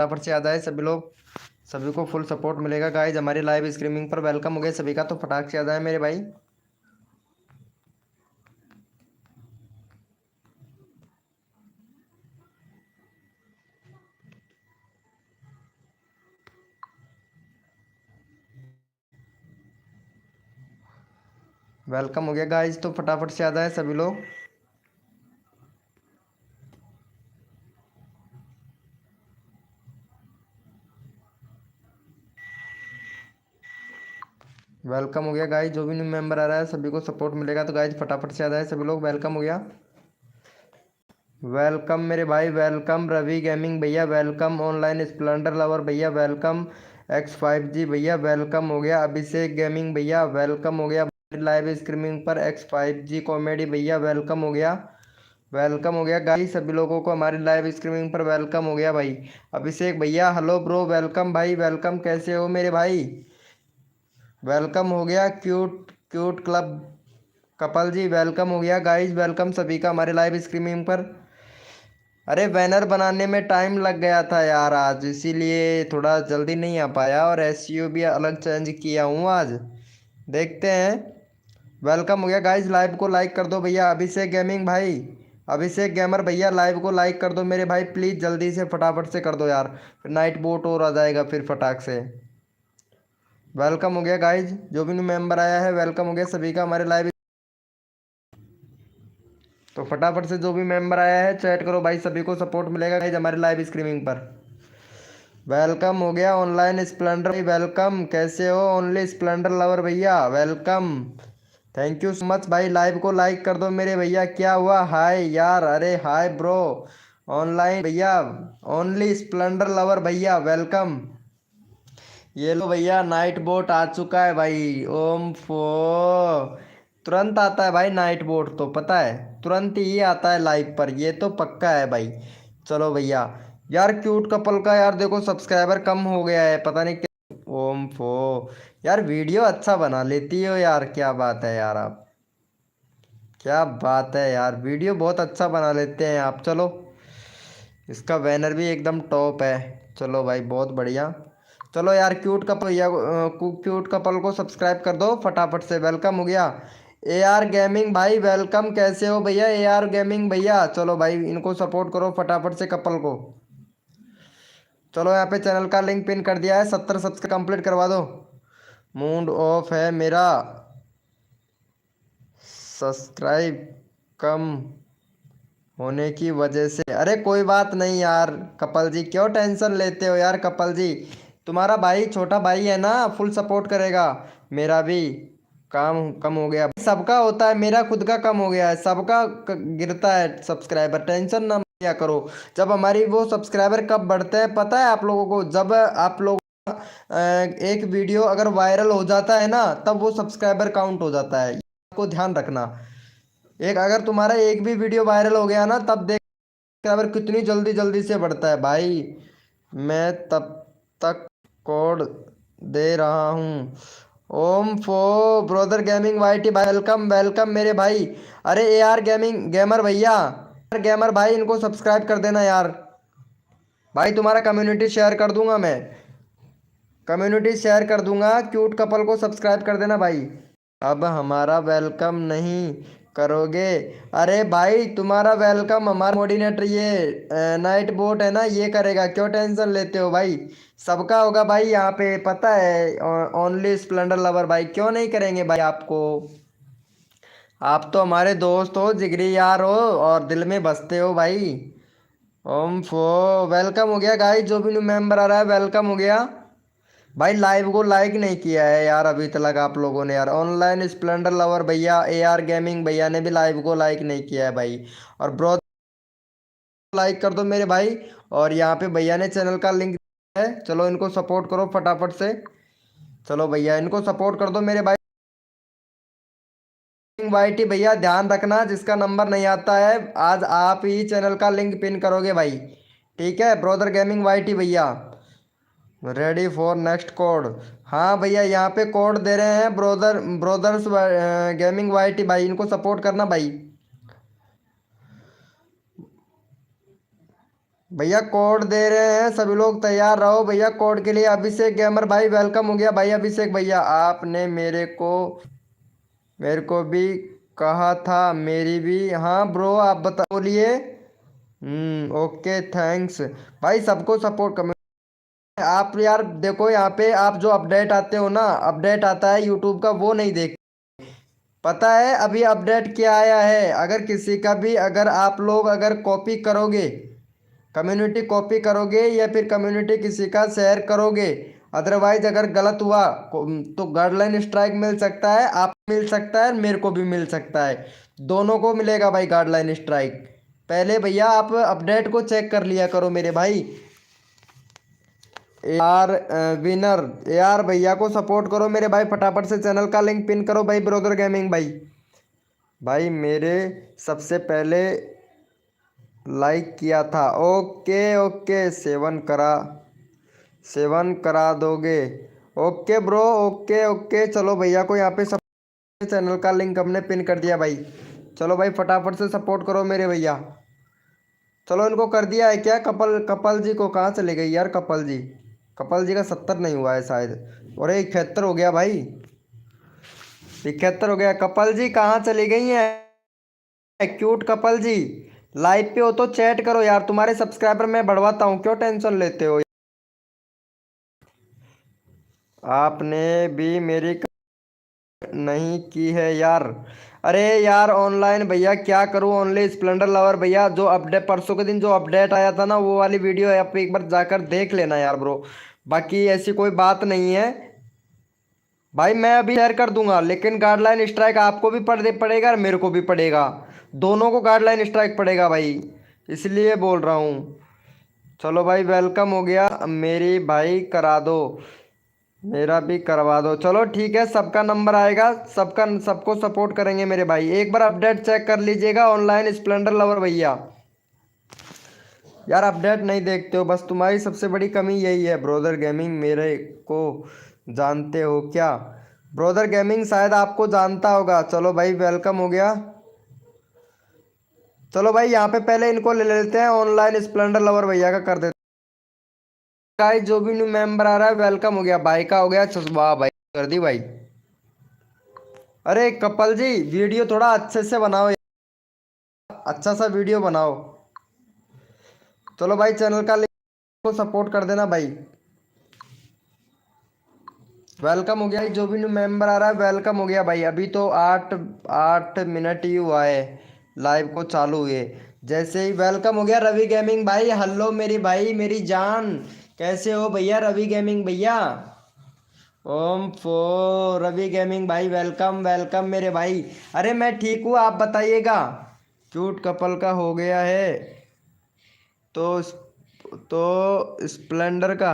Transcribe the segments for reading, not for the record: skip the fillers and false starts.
फटाफट से आ जाए सभी लोग, सभी को फुल सपोर्ट मिलेगा गाइज हमारी लाइव स्ट्रीमिंग पर। वेलकम हो गए सभी का, तो फटाक से आ जाए मेरे भाई। वेलकम हो गया गाइज, तो फटाफट से आ जाए सभी लोग। वेलकम हो गया गाइज, जो भी न्यू मेंबर आ रहा है सभी को सपोर्ट मिलेगा, तो गाइज फटाफट से आ जाए सभी लोग। वेलकम हो गया। वेलकम मेरे भाई, वेलकम रवि गेमिंग भैया, वेलकम ऑनलाइन स्प्लेंडर लवर भैया, वेलकम X5G भैया, वेलकम हो गया अभिषेक गेमिंग भैया, वेलकम हो गया लाइव स्ट्रीमिंग पर X5G कॉमेडी भैया, वेलकम हो गया। वेलकम हो गया गाइस, सभी लोगों को हमारी लाइव स्ट्रीमिंग पर वेलकम हो गया भाई। अभिषेक भैया हेलो ब्रो, वेलकम भाई, वेलकम, कैसे हो मेरे भाई। वेलकम हो गया क्यूट क्यूट क्लब कपल जी, वेलकम हो गया गाइस, वेलकम सभी का हमारे लाइव स्ट्रीमिंग पर। अरे बैनर बनाने में टाइम लग गया था यार आज, इसीलिए थोड़ा जल्दी नहीं आ पाया, और एसईओ भी अलग चेंज किया हूँ आज, देखते हैं। वेलकम हो गया गाइस, लाइव को लाइक कर दो भैया। अभिषेक गेमिंग भाई, अभिषेक गेमर भैया, लाइव को लाइक कर दो मेरे भाई, प्लीज़ जल्दी से फटाफट से कर दो यार, फिर नाइट बोट और आ जाएगा फिर फटाक से। वेलकम हो गया गाइज, जो भी न्यू मेंबर आया है वेलकम हो गया सभी का हमारे लाइव। तो फटाफट से जो भी मेंबर आया है चैट करो भाई, सभी को सपोर्ट मिलेगा गाइज हमारे लाइव स्ट्रीमिंग पर। वेलकम हो गया ऑनलाइन स्प्लेंडर, वेलकम, कैसे हो ओनली स्प्लेंडर लवर भैया, welcome, thank you so much भाई। लाइव को लाइक कर दो मेरे भैया। क्या हुआ, हाय यार, अरे हाय ब्रो, ऑनलाइन भैया, ओनली स्प्लेंडर लवर भैया, वेलकम। ये लो भैया, नाइट बोट आ चुका है भाई, ओम फो, तुरंत आता है भाई नाइट बोट, तो पता है तुरंत ही आता है लाइव पर, ये तो पक्का है भाई। चलो भैया, यार क्यूट कपल का यार देखो सब्सक्राइबर कम हो गया है, पता नहीं क्या। ओम फो, यार वीडियो अच्छा बना लेती हो यार, क्या बात है यार आप, क्या बात है यार, वीडियो बहुत अच्छा बना लेते हैं आप। चलो, इसका बैनर भी एकदम टॉप है। चलो भाई बहुत बढ़िया। चलो यार क्यूट कपल भैया, क्यूट कपल को सब्सक्राइब कर दो फटाफट से। वेलकम हो गया ए आर गेमिंग भाई, वेलकम, कैसे हो भैया ए आर गेमिंग भैया। चलो भाई इनको सपोर्ट करो फटाफट से कपल को। चलो यहाँ पे चैनल का लिंक पिन कर दिया है, 70 सब्सक्राइब कंप्लीट करवा दो। मूड ऑफ है मेरा, सब्सक्राइब कम होने की वजह से। अरे कोई बात नहीं यार कपल जी, क्यों टेंशन लेते हो यार कपल जी, तुम्हारा भाई छोटा भाई है ना, फुल सपोर्ट करेगा। मेरा भी काम कम हो गया, सबका होता है, मेरा खुद का कम हो गया है, सबका गिरता है सब्सक्राइबर, टेंशन ना लिया करो। जब हमारी वो सब्सक्राइबर कब बढ़ते हैं पता है आप लोगों को, जब आप लोग एक वीडियो अगर वायरल हो जाता है ना, तब वो सब्सक्राइबर काउंट हो जाता है, आपको ध्यान रखना। एक अगर तुम्हारा एक भी वीडियो वायरल हो गया ना, तब देख सब्सक्राइबर कितनी जल्दी जल्दी से बढ़ता है भाई। मैं तब तक कोड दे रहा हूँ। ओम फो ब्रोदर गेमिंग वाईटी भाई, वेलकम वेलकम मेरे भाई। अरे ए आर गेमिंग गेमर भैया, गेमर भाई, इनको सब्सक्राइब कर देना यार भाई, तुम्हारा कम्युनिटी शेयर कर दूंगा मैं, कम्युनिटी शेयर कर दूंगा, क्यूट कपल को सब्सक्राइब कर देना भाई। अब हमारा वेलकम नहीं करोगे, अरे भाई तुम्हारा वेलकम हमारा मोडिनेटर ये नाइट बोट है ना, ये करेगा, क्यों टेंशन लेते हो भाई, सबका होगा भाई यहाँ पे, पता है ओनली स्प्लेंडर लवर भाई, क्यों नहीं करेंगे भाई आपको। आप तो हमारे दोस्त हो, जिगरी यार हो, और दिल में बसते हो भाई। ओम फो, वेलकम हो गया गाइस, जो भी न्यू मेंबर आ रहा है वेलकम हो गया भाई। लाइव को लाइक नहीं किया है यार अभी तक आप लोगों ने यार, ऑनलाइन स्प्लेंडर लवर भैया, ए आर गेमिंग भैया ने भी लाइव को लाइक नहीं किया है भाई, और ब्रो लाइक कर दो मेरे भाई। और यहाँ पे भैया ने चैनल का लिंक दिया है, चलो इनको सपोर्ट करो फटाफट से। चलो भैया इनको सपोर्ट कर दो मेरे भाई। वाईटी भैया ध्यान रखना, जिसका नंबर नहीं आता है आज आप ही चैनल का लिंक पिन करोगे भाई, ठीक है ब्रोदर गेमिंग वाईटी भैया। रेडी फॉर नेक्स्ट कोड, हाँ भैया यहाँ पे कोड दे रहे हैं ब्रोदर्स गेमिंग वाईटी भाई, इनको सपोर्ट करना भाई। भैया कोड दे रहे हैं, सभी लोग तैयार रहो भैया कोड के लिए। अभिषेक गेमर भाई वेलकम हो गया भाई। अभिषेक भैया आपने मेरे को भी कहा था, मेरी भी। हाँ ब्रो आप बता बोलिए। Okay thanks. भाई सबको सपोर्ट कर। आप यार देखो यहाँ पे आप जो अपडेट आते हो ना, अपडेट आता है यूट्यूब का, वो नहीं देख। पता है अभी अपडेट क्या आया है? अगर किसी का भी, अगर आप लोग अगर कॉपी करोगे, कम्युनिटी कॉपी करोगे या फिर कम्युनिटी किसी का शेयर करोगे, अदरवाइज अगर गलत हुआ तो गाइडलाइन स्ट्राइक मिल सकता है, आप मिल सकता है, मेरे को भी मिल सकता है। दोनों को मिलेगा भाई गाइडलाइन स्ट्राइक। पहले भैया आप अपडेट को चेक कर लिया करो मेरे भाई। यार विनर, यार भैया को सपोर्ट करो मेरे भाई, फटाफट से चैनल का लिंक पिन करो भाई, ब्रदर गेमिंग भाई। भाई मेरे सबसे पहले लाइक किया था। ओके ओके, सेवन करा दोगे? Okay bro, okay okay. चलो भैया को यहाँ पे सब चैनल का लिंक हमने पिन कर दिया भाई। चलो भाई फटाफट से सपोर्ट करो मेरे भैया। चलो इनको कर दिया है क्या? कपल कपल जी को कहाँ चले गई यार? कपल जी का 70 नहीं हुआ है शायद। और 71 हो गया भाई, 71 हो गया। कपल जी कहाँ चली गई हैं? क्यूट कपल जी लाइव पे हो तो चैट करो यार, तुम्हारे सब्सक्राइबर मैं बढ़वाता हूँ, क्यों टेंशन लेते हो? आपने भी मेरी नहीं की है यार। अरे यार ऑनलाइन भैया क्या करूँ, ओनली स्प्लेंडर लवर भैया। जो अपडेट परसों के दिन जो अपडेट आया था ना, वो वाली वीडियो है, आप एक बार जाकर देख लेना यार ब्रो। बाकी ऐसी कोई बात नहीं है भाई, मैं अभी शेयर कर दूंगा, लेकिन गाइडलाइन स्ट्राइक आपको भी पड़ेगा और मेरे को भी पड़ेगा। दोनों को गाइडलाइन स्ट्राइक पड़ेगा भाई, इसलिए बोल रहा हूँ। चलो भाई वेलकम हो गया। मेरी भाई करा दो, मेरा भी करवा दो। चलो ठीक है, सबका नंबर आएगा, सबका सबको सपोर्ट करेंगे मेरे भाई। एक बार अपडेट चेक कर लीजिएगा ऑनलाइन स्प्लेंडर लवर भैया। यार अपडेट नहीं देखते हो, बस तुम्हारी सबसे बड़ी कमी यही है। ब्रोदर गेमिंग मेरे को जानते हो क्या? ब्रोदर गेमिंग शायद आपको जानता होगा। चलो भाई वेलकम हो गया। चलो भाई यहाँ पे पहले इनको ले लेते हैं, ऑनलाइन स्प्लेंडर लवर भैया का कर देते हैं। गाइस जो भी न्यू मेंबर आ रहा है वेलकम हो गया। भाई का हो गया वाह भाई, कर दी भाई। अरे कपल जी वीडियो थोड़ा अच्छे से बनाओ यार, अच्छा सा वीडियो बनाओ। चलो भाई चैनल का लिंक को सपोर्ट कर देना भाई। वेलकम हो गया, जो भी न्यू मेंबर आ रहा है वेलकम हो गया भाई। अभी तो 8 8 मिनट ही हुआ है लाइव को चालू हुए। जैसे ही वेलकम हो गया रवि गेमिंग भाई। हेलो मेरी भाई मेरी जान, कैसे हो भैया रवि गेमिंग भैया? ओम फो रवि गेमिंग भाई वेलकम वेलकम मेरे भाई। अरे मैं ठीक हूँ, आप बताइएगा। क्यूट कपल का हो गया है तो स्प्लेंडर का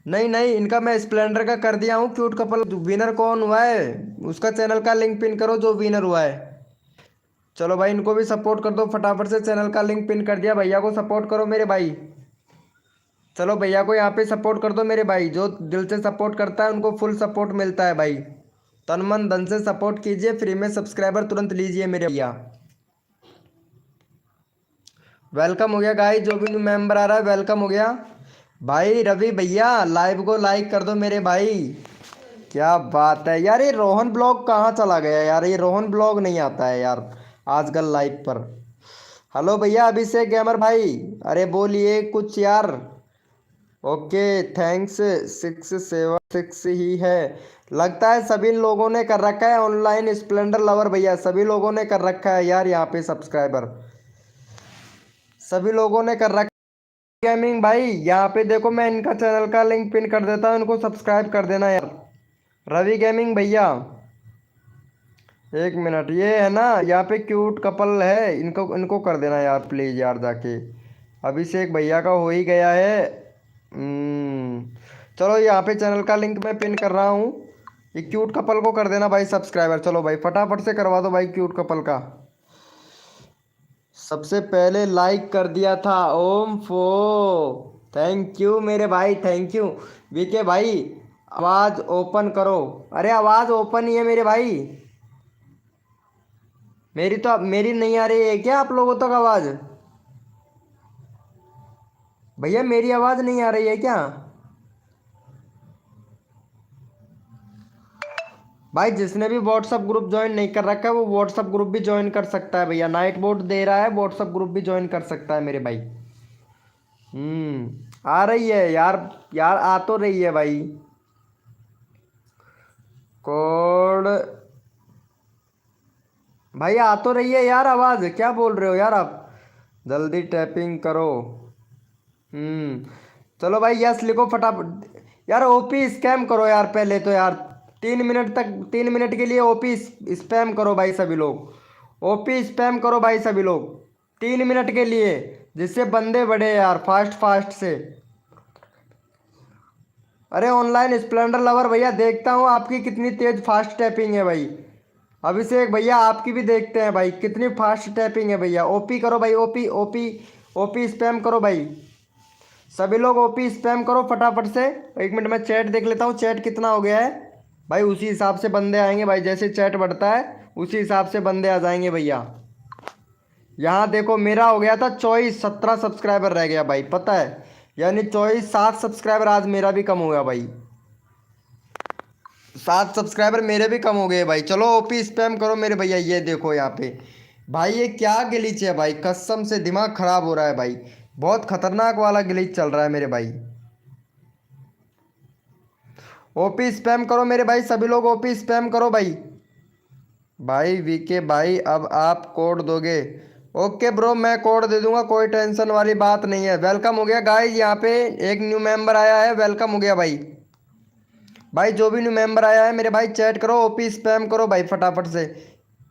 नहीं नहीं, इनका मैं स्प्लेंडर का कर दिया हूँ। क्यूट कपल विनर कौन हुआ है उसका चैनल का लिंक पिन करो, जो विनर हुआ है। चलो भाई इनको भी सपोर्ट कर दो फटाफट से, चैनल का लिंक पिन कर दिया। भैया को सपोर्ट करो मेरे भाई। चलो भैया को यहाँ पे सपोर्ट कर दो मेरे भाई। जो दिल से सपोर्ट करता है उनको फुल सपोर्ट मिलता है भाई। तन मन धन से सपोर्ट कीजिए, फ्री में सब्सक्राइबर तुरंत लीजिए मेरे भैया। वेलकम हो गया गाइस, जो भी मेंबर आ रहा है वेलकम हो गया। भाई रवि भैया लाइव को लाइक कर दो मेरे भाई। क्या बात है यार, ये रोहन ब्लॉग कहाँ चला गया यार? ये रोहन ब्लॉग नहीं आता है यार आजकल लाइव पर। हेलो भैया अभिषेक गेमर भाई, अरे बोलिए कुछ यार। Okay thanks. 676 ही है लगता है। सभी लोगों ने कर रखा है ऑनलाइन स्प्लेंडर लवर भैया, सभी लोगों ने कर रखा है यार यहाँ पे सब्सक्राइबर, सभी लोगों ने कर रखा है। गेमिंग भाई यहाँ पे देखो, मैं इनका चैनल का लिंक पिन कर देता हूँ, इनको सब्सक्राइब कर देना यार। रवि गेमिंग भैया 1 मिनट, ये है ना यहाँ पे क्यूट कपल है, इनको इनको कर देना यार प्लीज़ यार जाके। अभिषेक भैया का हो ही गया है। चलो यहाँ पे चैनल का लिंक मैं पिन कर रहा हूँ, ये क्यूट कपल को कर देना भाई सब्सक्राइबर। चलो भाई फटाफट से करवा दो भाई क्यूट कपल का। सबसे पहले लाइक कर दिया था ओम फो, थैंक यू मेरे भाई थैंक यू। वीके भाई आवाज़ ओपन करो। अरे आवाज़ ओपन ही है मेरे भाई। मेरी नहीं आ रही है क्या आप लोगों तक आवाज़? भैया मेरी आवाज़ नहीं आ रही है क्या? भाई जिसने भी व्हाट्सअप ग्रुप ज्वाइन नहीं कर रखा है वो व्हाट्सअप ग्रुप भी ज्वाइन कर सकता है भैया। नाइट बोट दे रहा है, व्हाट्सअप ग्रुप भी ज्वाइन कर सकता है मेरे भाई। आ रही है यार। यार आ तो रही है भाई। कोड। भाई आ तो रही है यार आवाज़, क्या बोल रहे हो यार आप? जल्दी टैपिंग करो। हम्म चलो भाई यस लिखो फटाफट। यार ओपी स्कैम करो यार पहले तो यार। 3 मिनट तक, 3 मिनट के लिए ओपी स्पैम करो भाई सभी लोग। ओपी स्पैम करो भाई सभी लोग, 3 मिनट के लिए, जिससे बंदे बढ़े यार फास्ट फास्ट से। अरे ऑनलाइन स्प्लेंडर लवर भैया देखता हूँ आपकी कितनी तेज फास्ट टैपिंग है भाई। अभिषेक भैया आपकी भी देखते हैं भाई कितनी फास्ट टैपिंग है भैया। ओपी करो भाई, ओपी ओपी। ओपी स्पैम करो भाई। सभी लोग ओपी स्पैम करो फटाफट से। 1 मिनट में चैट देख लेता हूँ, चैट कितना हो गया है भाई। उसी हिसाब से बंदे आएंगे भाई, जैसे चैट बढ़ता है उसी हिसाब से बंदे आ जाएंगे भैया। यहाँ देखो मेरा हो गया था 24, 17 सब्सक्राइबर रह गया भाई, पता है? यानी 24, 7 सब्सक्राइबर आज मेरा भी कम हो गया भाई। 7 सब्सक्राइबर मेरे भी कम हो गए भाई। चलो ओपी स्पैम करो मेरे भैया। ये देखो यहाँ पे भाई, ये क्या ग्लिच है भाई, कसम से दिमाग खराब हो रहा है भाई। बहुत खतरनाक वाला ग्लिच चल रहा है मेरे भाई। ओपी स्पैम करो मेरे भाई, सभी लोग ओपी स्पैम करो भाई। भाई वीके भाई अब आप कोड दोगे? ओके ब्रो, मैं कोड दे दूंगा, कोई टेंशन वाली बात नहीं है। वेलकम हो गया गाइस, यहाँ पे एक न्यू मेंबर आया है, वेलकम हो गया भाई। भाई जो भी न्यू मेंबर आया है मेरे भाई चैट करो, ओपी स्पैम करो भाई फटाफट से।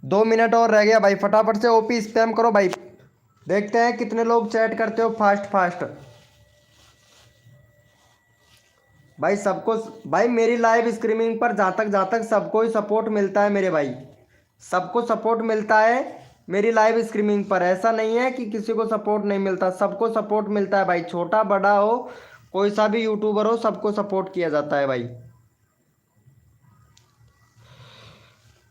2 मिनट और रह गया भाई, फटाफट से ओपी स्पैम करो भाई। देखते हैं कितने लोग चैट करते हो फास्ट फास्ट। भाई सबको, भाई मेरी लाइव स्ट्रीमिंग पर जहाँ तक सबको ही सपोर्ट मिलता है मेरे भाई। सबको सपोर्ट मिलता है मेरी लाइव स्ट्रीमिंग पर। ऐसा नहीं है कि किसी को सपोर्ट नहीं मिलता, सबको सपोर्ट मिलता है भाई। छोटा बड़ा हो, कोई सा भी यूट्यूबर हो, सबको सपोर्ट किया जाता है भाई।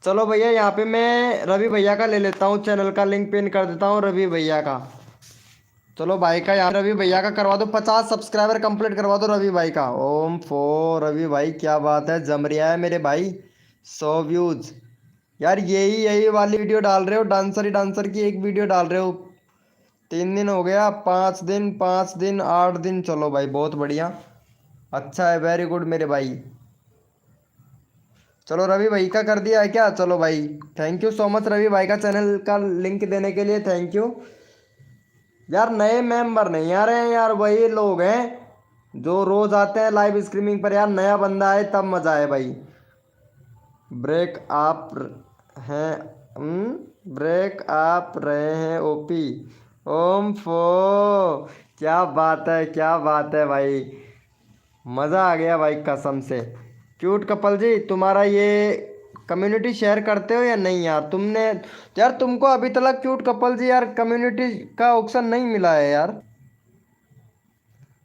चलो भैया यहाँ पे मैं रवि भैया का ले लेता हूँ, चैनल का लिंक पिन कर देता हूँ रवि भैया का। चलो भाई का यहाँ रवि भैया का करवा दो, 50 सब्सक्राइबर कंप्लीट करवा दो रवि भाई का। ओम फो रवि भाई क्या बात है, जम रिया है मेरे भाई। 100 व्यूज। यार यही यही वाली वीडियो डाल रहे हो, डांसर ही डांसर की एक वीडियो डाल रहे हो। 3 दिन हो गया, 5 दिन, 5 दिन, 8 दिन, चलो भाई बहुत बढ़िया। अच्छा है, वेरी गुड मेरे भाई। चलो रवि भाई का कर दिया है क्या? चलो भाई, thank you so much Ravi भाई का चैनल का लिंक देने के लिए, थैंक यू। यार नए मेंबर नहीं आ रहे हैं यार, वही लोग हैं जो रोज आते हैं लाइव स्ट्रीमिंग पर। यार नया बंदा आए तब मजा है भाई। ब्रेक आप हैं, ब्रेक आप रहे हैं ओपी। ओम फो क्या बात है, क्या बात है भाई। मज़ा आ गया भाई कसम से। क्यूट कपल जी तुम्हारा ये कम्युनिटी शेयर करते हो या नहीं यार तुमने? यार तुमको अभी तक क्यूट कपल जी यार कम्युनिटी का ऑप्शन नहीं मिला है यार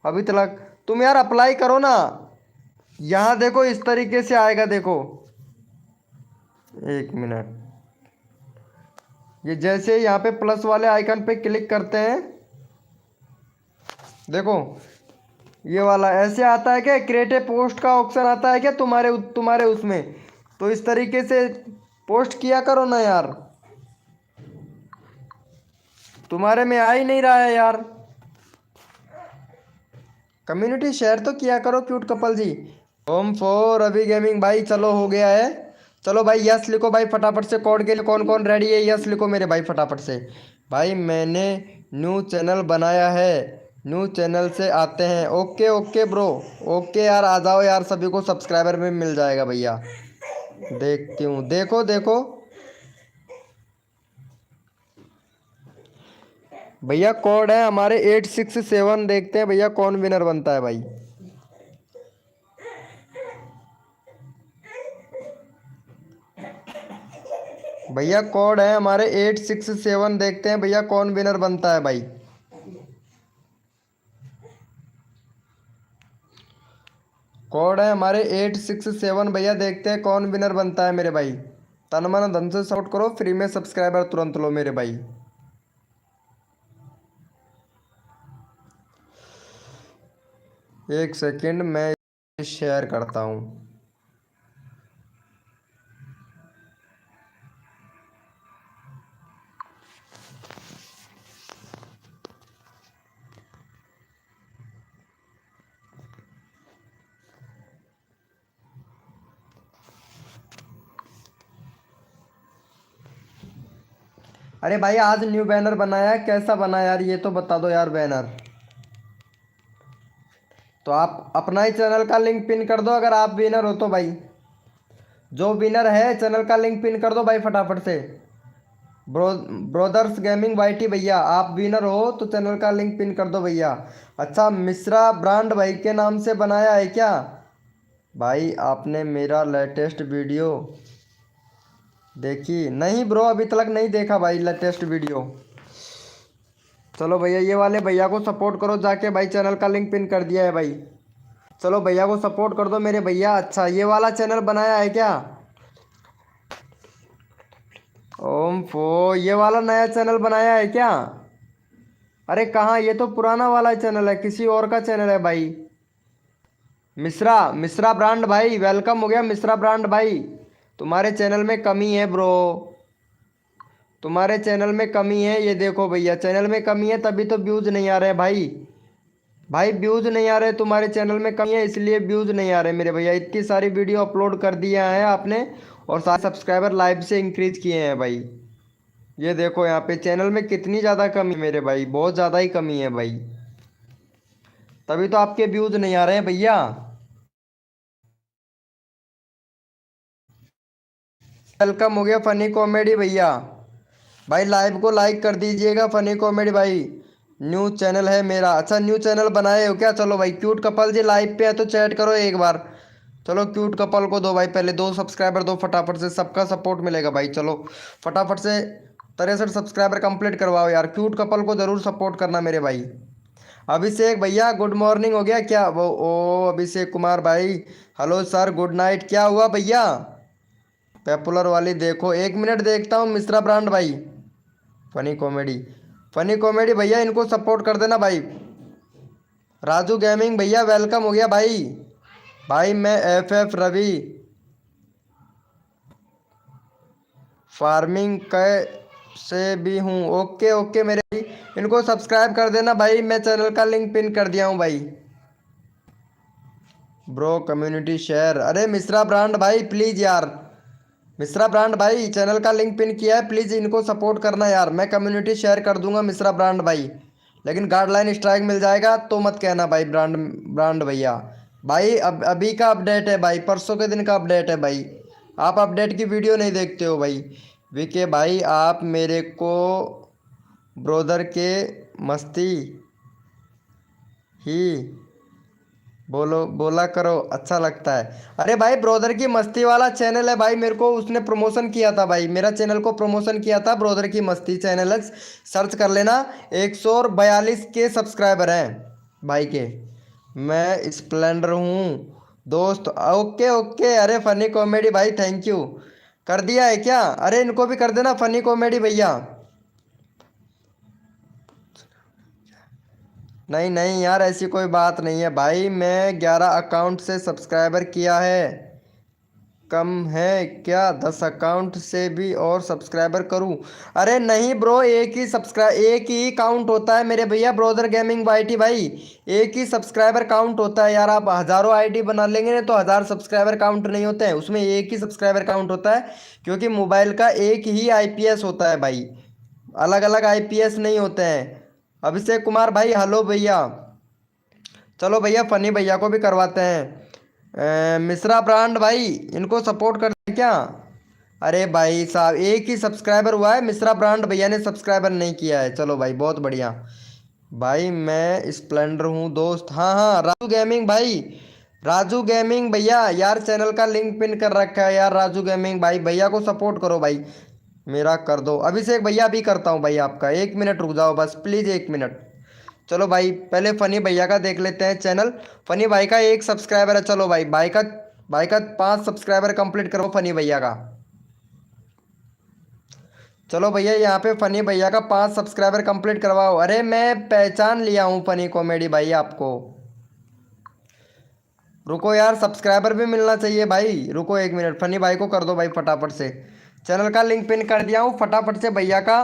अभी तक। तुम यार अप्लाई करो ना। यहाँ देखो इस तरीके से आएगा, देखो 1 मिनट। ये जैसे यहाँ पे प्लस वाले आइकन पे क्लिक करते हैं, देखो ये वाला ऐसे आता है क्या? क्रिएट ए पोस्ट का ऑप्शन आता है क्या तुम्हारे तुम्हारे उसमें? तो इस तरीके से पोस्ट किया करो ना यार। तुम्हारे में आ ही नहीं रहा है यार। कम्युनिटी शेयर तो किया करो cute couple ji. Home for Ravi gaming भाई, चलो हो गया है। चलो भाई यस लिखो भाई फटाफट से। कोड के लिए कौन कौन रेडी है? यस लिखो मेरे भाई फटाफट से। भाई मैंने न्यू चैनल बनाया है, न्यू चैनल से आते हैं। ओके ओके ब्रो, ओके यार आ जाओ यार, सभी को सब्सक्राइबर में मिल जाएगा भैया। देखती हूँ, देखो देखो भैया कोड है हमारे 867। देखते हैं भैया कौन विनर बनता है भाई। भैया कोड है हमारे 867। देखते हैं भैया कौन विनर बनता है भाई। कोड है हमारे 867 भैया, देखते हैं कौन विनर बनता है मेरे भाई। तन मन धन से सपोर्ट करो, फ्री में सब्सक्राइबर तुरंत लो मेरे भाई। एक सेकंड, मैं शेयर करता हूँ। अरे भाई आज न्यू बैनर बनाया, कैसा बना यार ये तो बता दो यार बैनर। तो आप अपना ही चैनल का लिंक पिन कर दो अगर आप विनर हो तो भाई। जो विनर है चैनल का लिंक पिन कर दो भाई फटाफट से। ब्रो ब्रोदर्स गेमिंग वाईटी भैया आप विनर हो तो चैनल का लिंक पिन कर दो भैया। अच्छा मिश्रा ब्रांड भाई के नाम से बनाया है क्या? भाई आपने मेरा लेटेस्ट वीडियो देखी नहीं ब्रो? अभी तक नहीं देखा भाई लेटेस्ट वीडियो। चलो भैया ये वाले भैया को सपोर्ट करो जाके भाई, चैनल का लिंक पिन कर दिया है भाई। चलो भैया को सपोर्ट कर दो मेरे भैया। अच्छा ये वाला चैनल बनाया है क्या? ओम फो ये वाला नया चैनल बनाया है क्या? अरे कहाँ, ये तो पुराना वाला चैनल है, किसी और का चैनल है भाई। मिश्रा मिश्रा ब्रांड भाई वेलकम हो गया मिश्रा ब्रांड भाई। तुम्हारे चैनल में कमी है ब्रो, तुम्हारे चैनल में कमी है, ये देखो भैया चैनल में कमी है तभी तो व्यूज नहीं आ रहे भाई। भाई व्यूज नहीं आ रहे, तुम्हारे चैनल में कमी है इसलिए व्यूज नहीं आ रहे मेरे भैया। इतनी सारी वीडियो अपलोड कर दिया है आपने और सारे सब्सक्राइबर लाइव से इंक्रीज किए हैं भाई। ये देखो यहाँ पे चैनल में कितनी ज़्यादा कमी है मेरे भाई, बहुत ज़्यादा ही कमी है भाई, तभी तो आपके व्यूज नहीं आ रहे हैं भैया। वेलकम हो गया फनी कॉमेडी भैया। भाई लाइव को लाइक कर दीजिएगा फनी कॉमेडी भाई। न्यू चैनल है मेरा, अच्छा न्यू चैनल बनाए हो क्या? चलो भाई क्यूट कपल जी लाइव पे है तो चैट करो एक बार। चलो क्यूट कपल को दो भाई, पहले 2 सब्सक्राइबर दो फटाफट से, सबका सपोर्ट मिलेगा भाई। चलो फटाफट से 63 सब्सक्राइबर कंप्लीट करवाओ यार, क्यूट कपल को ज़रूर सपोर्ट करना मेरे भाई। अभिषेक भैया गुड मॉर्निंग हो गया क्या? वो ओ अभिषेक कुमार भाई हेलो सर गुड नाइट, क्या हुआ भैया? पॉपुलर वाली देखो, 1 मिनट देखता हूँ मिश्रा ब्रांड भाई। फनी कॉमेडी, फनी कॉमेडी भैया इनको सपोर्ट कर देना भाई। राजू गेमिंग भैया वेलकम हो गया भाई। भाई मैं एफ रवि फार्मिंग से भी हूँ। ओके ओके मेरे भाई, इनको सब्सक्राइब कर देना भाई, मैं चैनल का लिंक पिन कर दिया हूँ भाई। ब्रो कम्युनिटी शेयर, अरे मिश्रा ब्रांड भाई प्लीज़ यार, मिश्रा ब्रांड भाई चैनल का लिंक पिन किया है, प्लीज़ इनको सपोर्ट करना यार। मैं कम्युनिटी शेयर कर दूंगा मिश्रा ब्रांड भाई, लेकिन गाइडलाइन स्ट्राइक मिल जाएगा तो मत कहना भाई ब्रांड ब्रांड भैया। भाई अब अभी का अपडेट है भाई, परसों के दिन का अपडेट है भाई, आप अपडेट की वीडियो नहीं देखते हो भाई। विके भाई आप मेरे को ब्रोदर के मस्ती ही बोलो बोला करो अच्छा लगता है। अरे भाई ब्रोदर की मस्ती वाला चैनल है भाई, मेरे को उसने प्रमोशन किया था भाई, मेरा चैनल को प्रमोशन किया था, ब्रोदर की मस्ती चैनल है, सर्च कर लेना। 142 के सब्सक्राइबर हैं भाई के। मैं स्प्लेंडर हूँ दोस्त, ओके ओके। अरे फनी कॉमेडी भाई थैंक यू, कर दिया है क्या? अरे इनको भी कर देना फनी कॉमेडी भैया। नहीं नहीं यार ऐसी कोई बात नहीं है भाई, मैं 11 अकाउंट से सब्सक्राइबर किया है, कम है क्या 10 अकाउंट से भी और सब्सक्राइबर करूं? अरे नहीं ब्रो, एक ही काउंट होता है मेरे भैया, ब्रोदर गेमिंग वाईटी भाई, एक ही सब्सक्राइबर काउंट होता है यार। आप हज़ारों आईडी बना लेंगे ना तो 1000 सब्सक्राइबर काउंट नहीं होते हैं, उसमें एक ही सब्सक्राइबर काउंट होता है, क्योंकि मोबाइल का एक ही आईपीएस होता है भाई, अलग अलग आईपीएस नहीं होते हैं। अभिषेक कुमार भाई हेलो भैया। चलो भैया फनी भैया को भी करवाते हैं। मिश्रा ब्रांड भाई इनको सपोर्ट कर दें क्या? अरे भाई साहब एक ही सब्सक्राइबर हुआ है, मिश्रा ब्रांड भैया ने सब्सक्राइबर नहीं किया है। चलो भाई बहुत बढ़िया। भाई मैं स्प्लेंडर हूँ दोस्त, हाँ हाँ राजू गेमिंग भाई, राजू गेमिंग भैया यार चैनल का लिंक पिन कर रखा है यार, राजू गेमिंग भाई भैया को सपोर्ट करो भाई, मेरा कर दो। अभिषेक भैया भी करता हूँ भाई आपका, 1 मिनट रुक जाओ बस प्लीज़ 1 मिनट। चलो भाई पहले फनी भैया का देख लेते हैं चैनल, फनी भाई का 1 सब्सक्राइबर है। चलो भाई भाई का 5 सब्सक्राइबर कंप्लीट करो फनी भैया का। चलो भैया यहाँ पे फनी भैया का 5 सब्सक्राइबर कंप्लीट करवाओ। अरे मैं पहचान लिया हूँ फनी कॉमेडी भाई आपको, रुको यार, सब्सक्राइबर भी मिलना चाहिए भाई, रुको 1 मिनट, फनी भाई को कर दो भाई फटाफट से। चैनल का लिंक पिन कर दिया हूँ, फटाफट से भैया का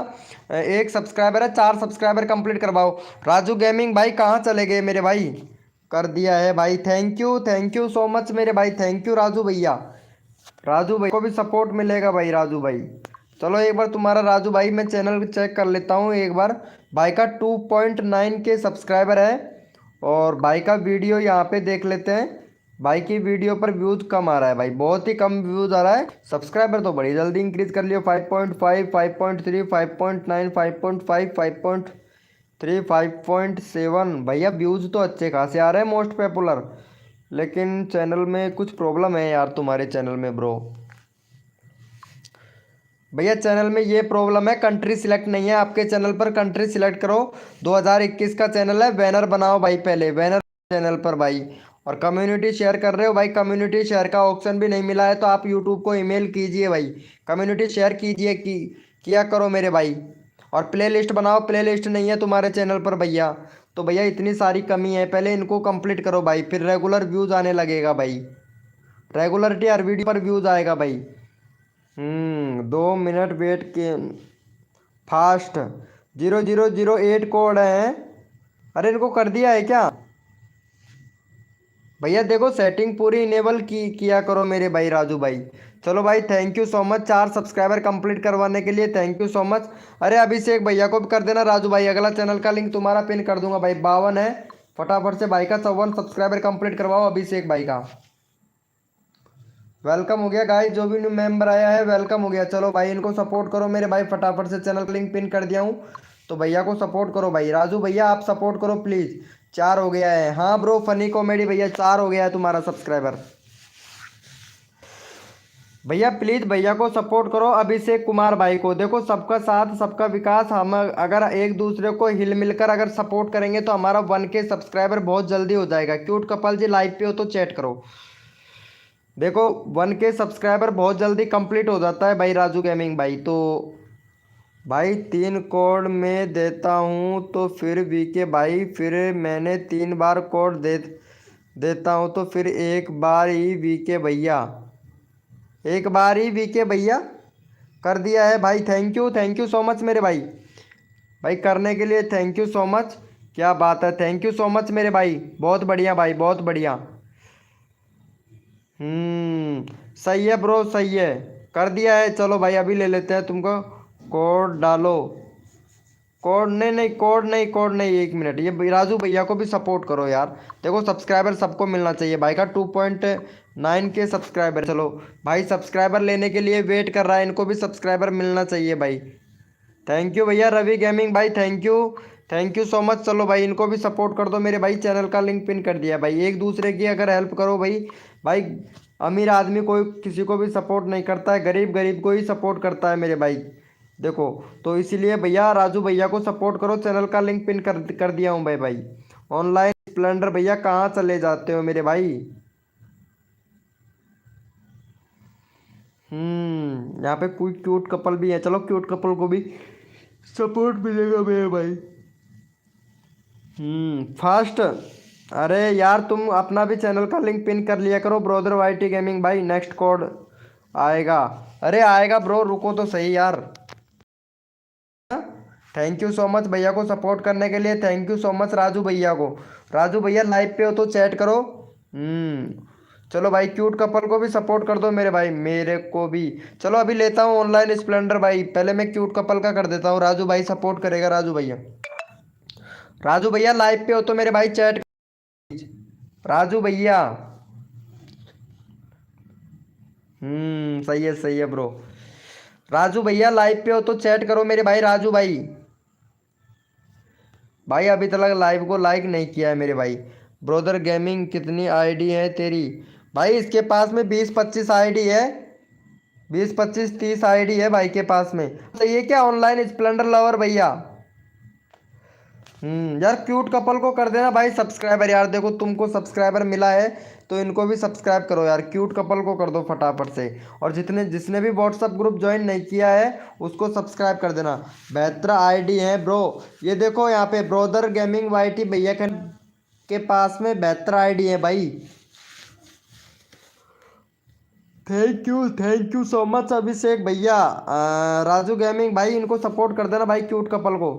1 सब्सक्राइबर है, 4 सब्सक्राइबर कंप्लीट करवाओ। राजू गेमिंग भाई कहाँ चले गए मेरे भाई? कर दिया है भाई, थैंक यू सो मच मेरे भाई, थैंक यू राजू भैया। राजू भाई को भी सपोर्ट मिलेगा भाई, राजू भाई। चलो एक बार तुम्हारा राजू भाई मैं चैनल चेक कर लेता हूँ एक बार। भाई का 2.9 के सब्सक्राइबर है। और भाई का वीडियो यहाँ पे देख लेते हैं। भाई की वीडियो पर व्यूज कम आ रहा है भाई, बहुत ही कम व्यूज आ रहा है। सब्सक्राइबर तो बड़ी जल्दी इंक्रीज कर लियो, 5.5, 5.3, 5.9, 5.5, 5.3, 5.7। भैया व्यूज तो अच्छे खासे आ रहे हैं, मोस्ट पॉपुलर। लेकिन चैनल में कुछ प्रॉब्लम है यार, तुम्हारे चैनल में ब्रो। भैया चैनल में ये प्रॉब्लम है, कंट्री सिलेक्ट नहीं है आपके चैनल पर, कंट्री सिलेक्ट करो। 2021 का चैनल है, बैनर बनाओ भाई, पहले बैनर चैनल पर भाई। और कम्युनिटी शेयर कर रहे हो भाई, कम्युनिटी शेयर का ऑप्शन भी नहीं मिला है, तो आप यूट्यूब को ईमेल कीजिए भाई, कम्युनिटी शेयर कीजिए, किया करो मेरे भाई। और प्ले लिस्ट बनाओ, प्ले लिस्ट नहीं है तुम्हारे चैनल पर भैया। तो भैया इतनी सारी कमी है, पहले इनको कंप्लीट करो भाई, फिर रेगुलर व्यूज़ आने लगेगा भाई। रेगुलरिटी हर वीडियो पर व्यूज़ आएगा भाई। 2 मिनट वेट के फास्ट 0008 कोड है। अरे इनको कर दिया है क्या? भैया देखो सेटिंग पूरी इनेबल किया करो मेरे भाई राजू भाई। चलो भाई thank you so much, 4 subscriber complete करवाने के लिए थैंक यू सो मच। अरे अभिषेक भैया को भी कर देना राजू भाई, अगला चैनल का लिंक तुम्हारा पिन कर दूंगा भाई, 52 है। फटाफट से भाई का 54 सब्सक्राइबर कंप्लीट करवाओ अभिषेक भाई का। वेलकम हो गया गाइस, जो भी न्यू मेंबर आया है वेलकम हो गया। चलो भाई इनको सपोर्ट करो मेरे भाई, फटाफट से चैनल का लिंक पिन कर दिया हूँ। तो भैया को सपोर्ट करो भाई, राजू भैया आप सपोर्ट करो प्लीज़। 4 हो गया है, हाँ ब्रो फनी कॉमेडी भैया 4 हो गया है तुम्हारा सब्सक्राइबर। भैया प्लीज़ भैया को सपोर्ट करो, अभिषेक कुमार भाई को। देखो सबका साथ सबका विकास, हम अगर एक दूसरे को हिल मिलकर अगर सपोर्ट करेंगे तो हमारा 1K सब्सक्राइबर बहुत जल्दी हो जाएगा। क्यूट कपल जी लाइव पे हो तो चैट करो। देखो 1K सब्सक्राइबर बहुत जल्दी कंप्लीट हो जाता है भाई राजू गेमिंग भाई। तो भाई 3 कोड में देता हूँ तो फिर वीके भाई, फिर मैंने 3 बार कोड देता हूँ तो फिर एक बार ही वीके भैया, एक बार ही वीके भैया। कर दिया है भाई, थैंक यू सो मच मेरे भाई। भाई करने के लिए थैंक यू सो मच, क्या बात है, थैंक यू सो मच मेरे भाई, बहुत बढ़िया भाई बहुत बढ़िया। सही है ब्रो सही है, कर दिया है। चलो भाई अभी ले लेते हैं तुमको, कोड डालो। कोड नहीं नहीं, कोड नहीं 1 मिनट, ये राजू भैया को भी सपोर्ट करो यार। देखो सब्सक्राइबर सबको मिलना चाहिए, भाई का 2.9 के सब्सक्राइबर। चलो भाई सब्सक्राइबर लेने के लिए वेट कर रहा है, इनको भी सब्सक्राइबर मिलना चाहिए भाई। थैंक यू भैया रवि गेमिंग भाई, थैंक यू सो मच। चलो भाई इनको भी सपोर्ट कर दो मेरे भाई, चैनल का लिंक पिन कर दिया भाई। एक दूसरे की अगर हेल्प करो भाई, भाई अमीर आदमी कोई किसी को भी सपोर्ट नहीं करता है, गरीब गरीब को ही सपोर्ट करता है मेरे भाई। देखो तो इसीलिए भैया राजू भैया को सपोर्ट करो, चैनल का लिंक पिन कर दिया हूँ भाई। ऑनलाइन स्प्लेंडर भैया कहाँ चले जाते हो मेरे भाई? यहाँ पे कोई क्यूट कपल भी है, चलो क्यूट कपल को भी सपोर्ट मिलेगा मेरे भाई। फास्ट। अरे यार तुम अपना भी चैनल का लिंक पिन कर लिया करो, ब्रोदर वाईटी गेमिंग भाई। नेक्स्ट कोड आएगा, अरे आएगा ब्रो, रुको तो सही यार। थैंक यू सो मच भैया को सपोर्ट करने के लिए, thank you so much Raju भैया को। राजू भैया लाइव पे हो तो चैट करो। चलो भाई क्यूट कपल को भी सपोर्ट कर दो मेरे भाई, मेरे को भी। चलो अभी लेता हूँ ऑनलाइन स्प्लेंडर भाई, पहले मैं क्यूट कपल का कर देता हूँ, राजू भाई सपोर्ट करेगा राजू भैया। राजू भैया लाइव पे हो तो मेरे भाई चैट, राजू भैया। सही है ब्रो। राजू भैया लाइव पे हो तो चैट करो मेरे भाई, राजू भाई। भाई अभी तक लाइव को लाइक नहीं किया है मेरे भाई। ब्रोदर गेमिंग कितनी आईडी है तेरी? भाई इसके पास में 20-25 आईडी है, 20-25-30 आईडी है भाई के पास में। तो ये क्या ऑनलाइन स्प्लेंडर लवर भैया। यार क्यूट कपल को कर देना भाई सब्सक्राइबर यार, देखो तुमको सब्सक्राइबर मिला है तो इनको भी सब्सक्राइब करो यार, क्यूट कपल को कर दो फटाफट से। और जिसने भी व्हाट्सअप ग्रुप ज्वाइन नहीं किया है उसको सब्सक्राइब कर देना। बेहतर आईडी है ब्रो, ये देखो यहाँ पे ब्रोदर गेमिंग वाईटी भैया के पास में बेहतर आईडी है भाई। थैंक यू सो मच अभिषेक भैया। राजू गेमिंग भाई, इनको सपोर्ट कर देना भाई, क्यूट कपल को,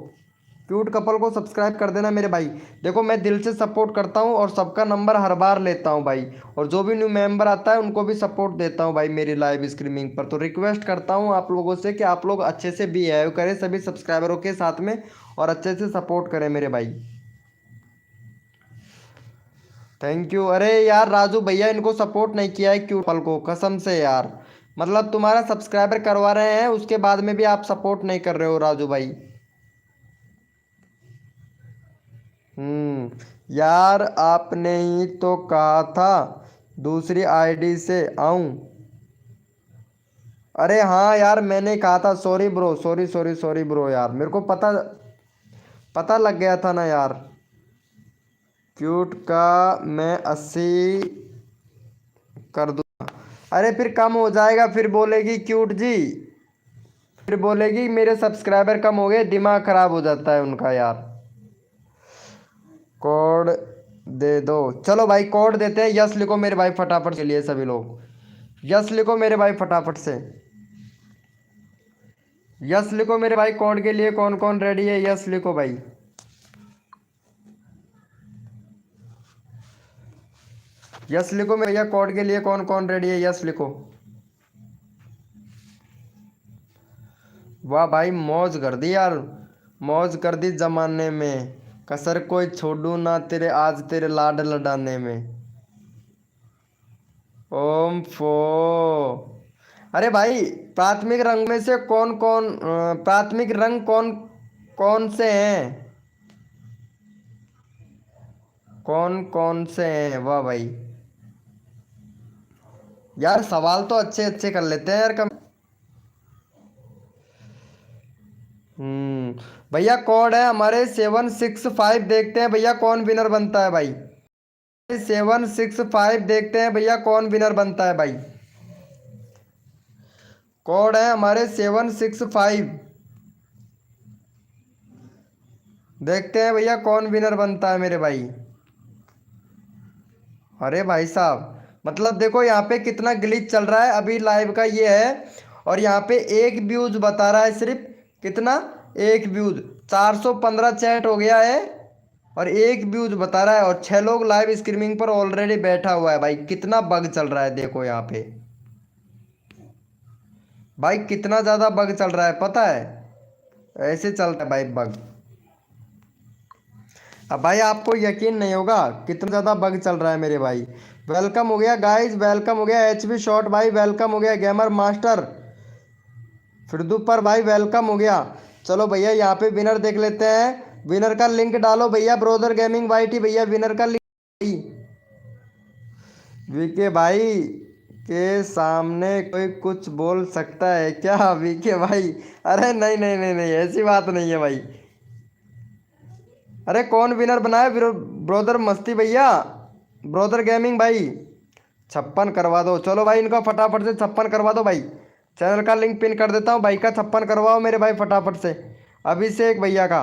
क्यूट कपल को सब्सक्राइब कर देना मेरे भाई। देखो मैं दिल से सपोर्ट करता हूँ और सबका नंबर हर बार लेता हूँ भाई, और जो भी न्यू मेंबर आता है उनको भी सपोर्ट देता हूँ भाई मेरी लाइव स्ट्रीमिंग पर। तो रिक्वेस्ट करता हूँ आप लोगों से कि आप लोग अच्छे से बिहेव करें सभी सब्सक्राइबरों के साथ में, और अच्छे से सपोर्ट करें मेरे भाई। Thank you. अरे यार राजू भैया, इनको सपोर्ट नहीं किया है क्यूट कपल को, कसम से यार। मतलब तुम्हारा सब्सक्राइबर करवा रहे हैं, उसके बाद में भी आप सपोर्ट नहीं कर रहे हो राजू भाई। यार आपने ही तो कहा था दूसरी आईडी से आऊं। अरे हाँ यार, मैंने कहा था, sorry bro, sorry sorry sorry bro यार, मेरे को पता पता लग गया था ना यार। क्यूट का मैं 80 कर दूंगा। अरे फिर कम हो जाएगा, फिर बोलेगी क्यूट जी, फिर बोलेगी मेरे सब्सक्राइबर कम हो गए, दिमाग खराब हो जाता है उनका यार। कोड दे दो। चलो भाई कोड देते हैं, यस लिखो मेरे भाई फटाफट के लिए सभी लोग, यस लिखो मेरे भाई फटाफट से, यस लिखो मेरे भाई। कोड के लिए कौन कौन रेडी है, यस लिखो भाई। यस लिखो मेरे भैया, कोड के लिए कौन कौन रेडी है, यस लिखो। वाह भाई, मौज कर दी यार, मौज कर दी जमाने में, कसर कोई छोड़ू ना तेरे आज तेरे लाड लडाने में। ओम फो। अरे भाई, प्राथमिक रंग में से कौन कौन प्राथमिक रंग कौन कौन से हैं, कौन कौन से हैं? वाह भाई, यार सवाल तो अच्छे अच्छे कर लेते हैं यार कम। भैया कोड है हमारे 765, देखते हैं भैया कौन विनर बनता है भाई। 765, देखते हैं भैया कौन विनर बनता है भाई। कोड है हमारे 765, देखते हैं भैया कौन विनर बनता है मेरे भाई। अरे भाई साहब, मतलब देखो यहाँ पे कितना ग्लिच चल रहा है अभी लाइव का ये है, और यहाँ पे एक व्यूज बता रहा है सिर्फ, कितना, एक व्यूज, 415 चैट हो गया है, और एक व्यूज बता रहा है, और 6 लोग लाइव स्ट्रीमिंग पर ऑलरेडी बैठा हुआ है भाई। कितना बग चल रहा है देखो यहाँ पे भाई, कितना ज़्यादा बग चल रहा है पता है, ऐसे चलता है भाई बग। अब भाई आपको यकीन नहीं होगा कितना ज़्यादा बग चल रहा है मेरे भाई। वेलकम हो गया गाइस, वेलकम हो गया एच बी शॉट भाई, वेलकम हो गया गेमर मास्टर फिरदू पर भाई, वेलकम हो गया। चलो भैया यहाँ पे विनर देख लेते हैं, विनर का लिंक डालो भैया, ब्रोदर गेमिंग वाईटी भैया विनर का लिंक। वीके भाई के सामने कोई कुछ बोल सकता है क्या वीके भाई? अरे नहीं नहीं नहीं नहीं, ऐसी बात नहीं है भाई। अरे कौन विनर बनाए ब्रोदर मस्ती भैया, ब्रोदर गेमिंग भाई, 56 करवा दो। चलो भाई इनका फटाफट से 56 करवा दो भाई, चैनल का लिंक पिन कर देता हूँ भाई का, 56 करवाओ मेरे भाई फटाफट से। अभिषेक भैया का,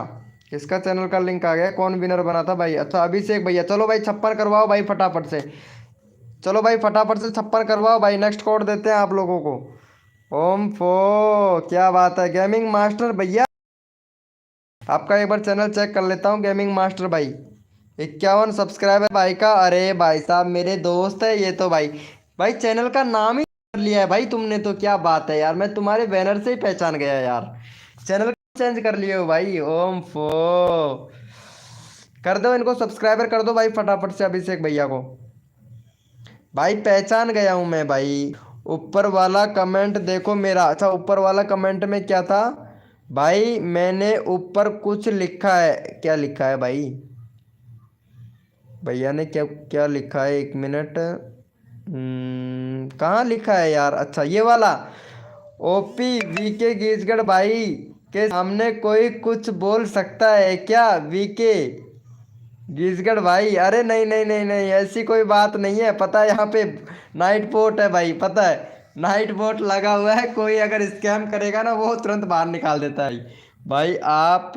किसका चैनल का लिंक आ गया, कौन विनर बना था भाई? अच्छा अभिषेक भैया, चलो भाई 56 करवाओ भाई फटाफट से, चलो भाई फटाफट से 56 करवाओ भाई। नेक्स्ट कोड देते हैं आप लोगों को। ओम फो, क्या बात है गेमिंग मास्टर भैया, आपका एक बार चैनल चेक कर लेता हूँ गेमिंग मास्टर भाई। 51 सब्सक्राइबर भाई का, अरे भाई साहब मेरे दोस्त है ये तो भाई। भाई चैनल का नाम ही कर लिया है भाई तुमने तो, क्या बात है यार, मैं तुम्हारे बैनर से ही पहचान गया यार। चैनल चेंज कर लिए हो भाई, ओम फो। कर दो इनको सब्सक्राइबर कर दो भाई फटाफट से अभिषेक भैया को। भाई पहचान गया हूँ मैं भाई। ऊपर वाला कमेंट देखो मेरा, अच्छा ऊपर वाला कमेंट में क्या था भाई? मैंने ऊपर कुछ लिखा है, क्या लिखा है भाई? भैया ने क्या क्या लिखा है, एक मिनट। कहाँ लिखा है यार? अच्छा ये वाला, ओपी वीके गीजगढ़ भाई के सामने कोई कुछ बोल सकता है क्या वीके गीजगढ़ भाई? अरे नहीं नहीं नहीं नहीं, ऐसी कोई बात नहीं है, पता है यहाँ पे नाइट बोट है भाई, पता है नाइट बोट लगा हुआ है, कोई अगर स्कैम करेगा ना वो तुरंत बाहर निकाल देता है। भाई आप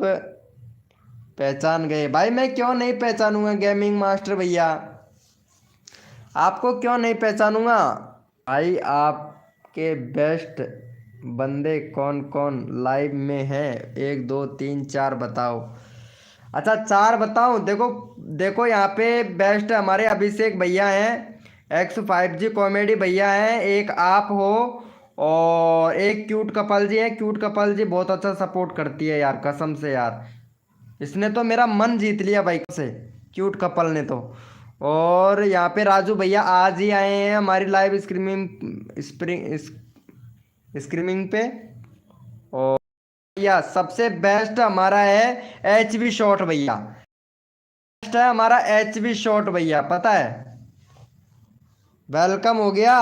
पहचान गए भाई, मैं क्यों नहीं पहचानूंगा गेमिंग मास्टर भैया, आपको क्यों नहीं पहचानूंगा? भाई आपके बेस्ट बंदे कौन कौन लाइव में हैं? एक दो तीन चार बताओ। अच्छा चार बताऊं? देखो देखो, यहाँ पे बेस्ट हमारे अभिषेक भैया हैं, X5G कॉमेडी भैया हैं, एक आप हो, और एक क्यूट कपल जी है। क्यूट कपल जी बहुत अच्छा सपोर्ट करती है यार, कसम से यार। इसने तो मेरा मन जीत लिया भाई से, क्यूट कपल ने तो। और यहाँ पे राजू भैया आज ही आए हैं हमारी लाइव स्क्रीमिंग पे। और भैया सबसे बेस्ट हमारा है HV शॉट भैया। बेस्ट है हमारा HV शॉट भैया, पता है। वेलकम हो गया।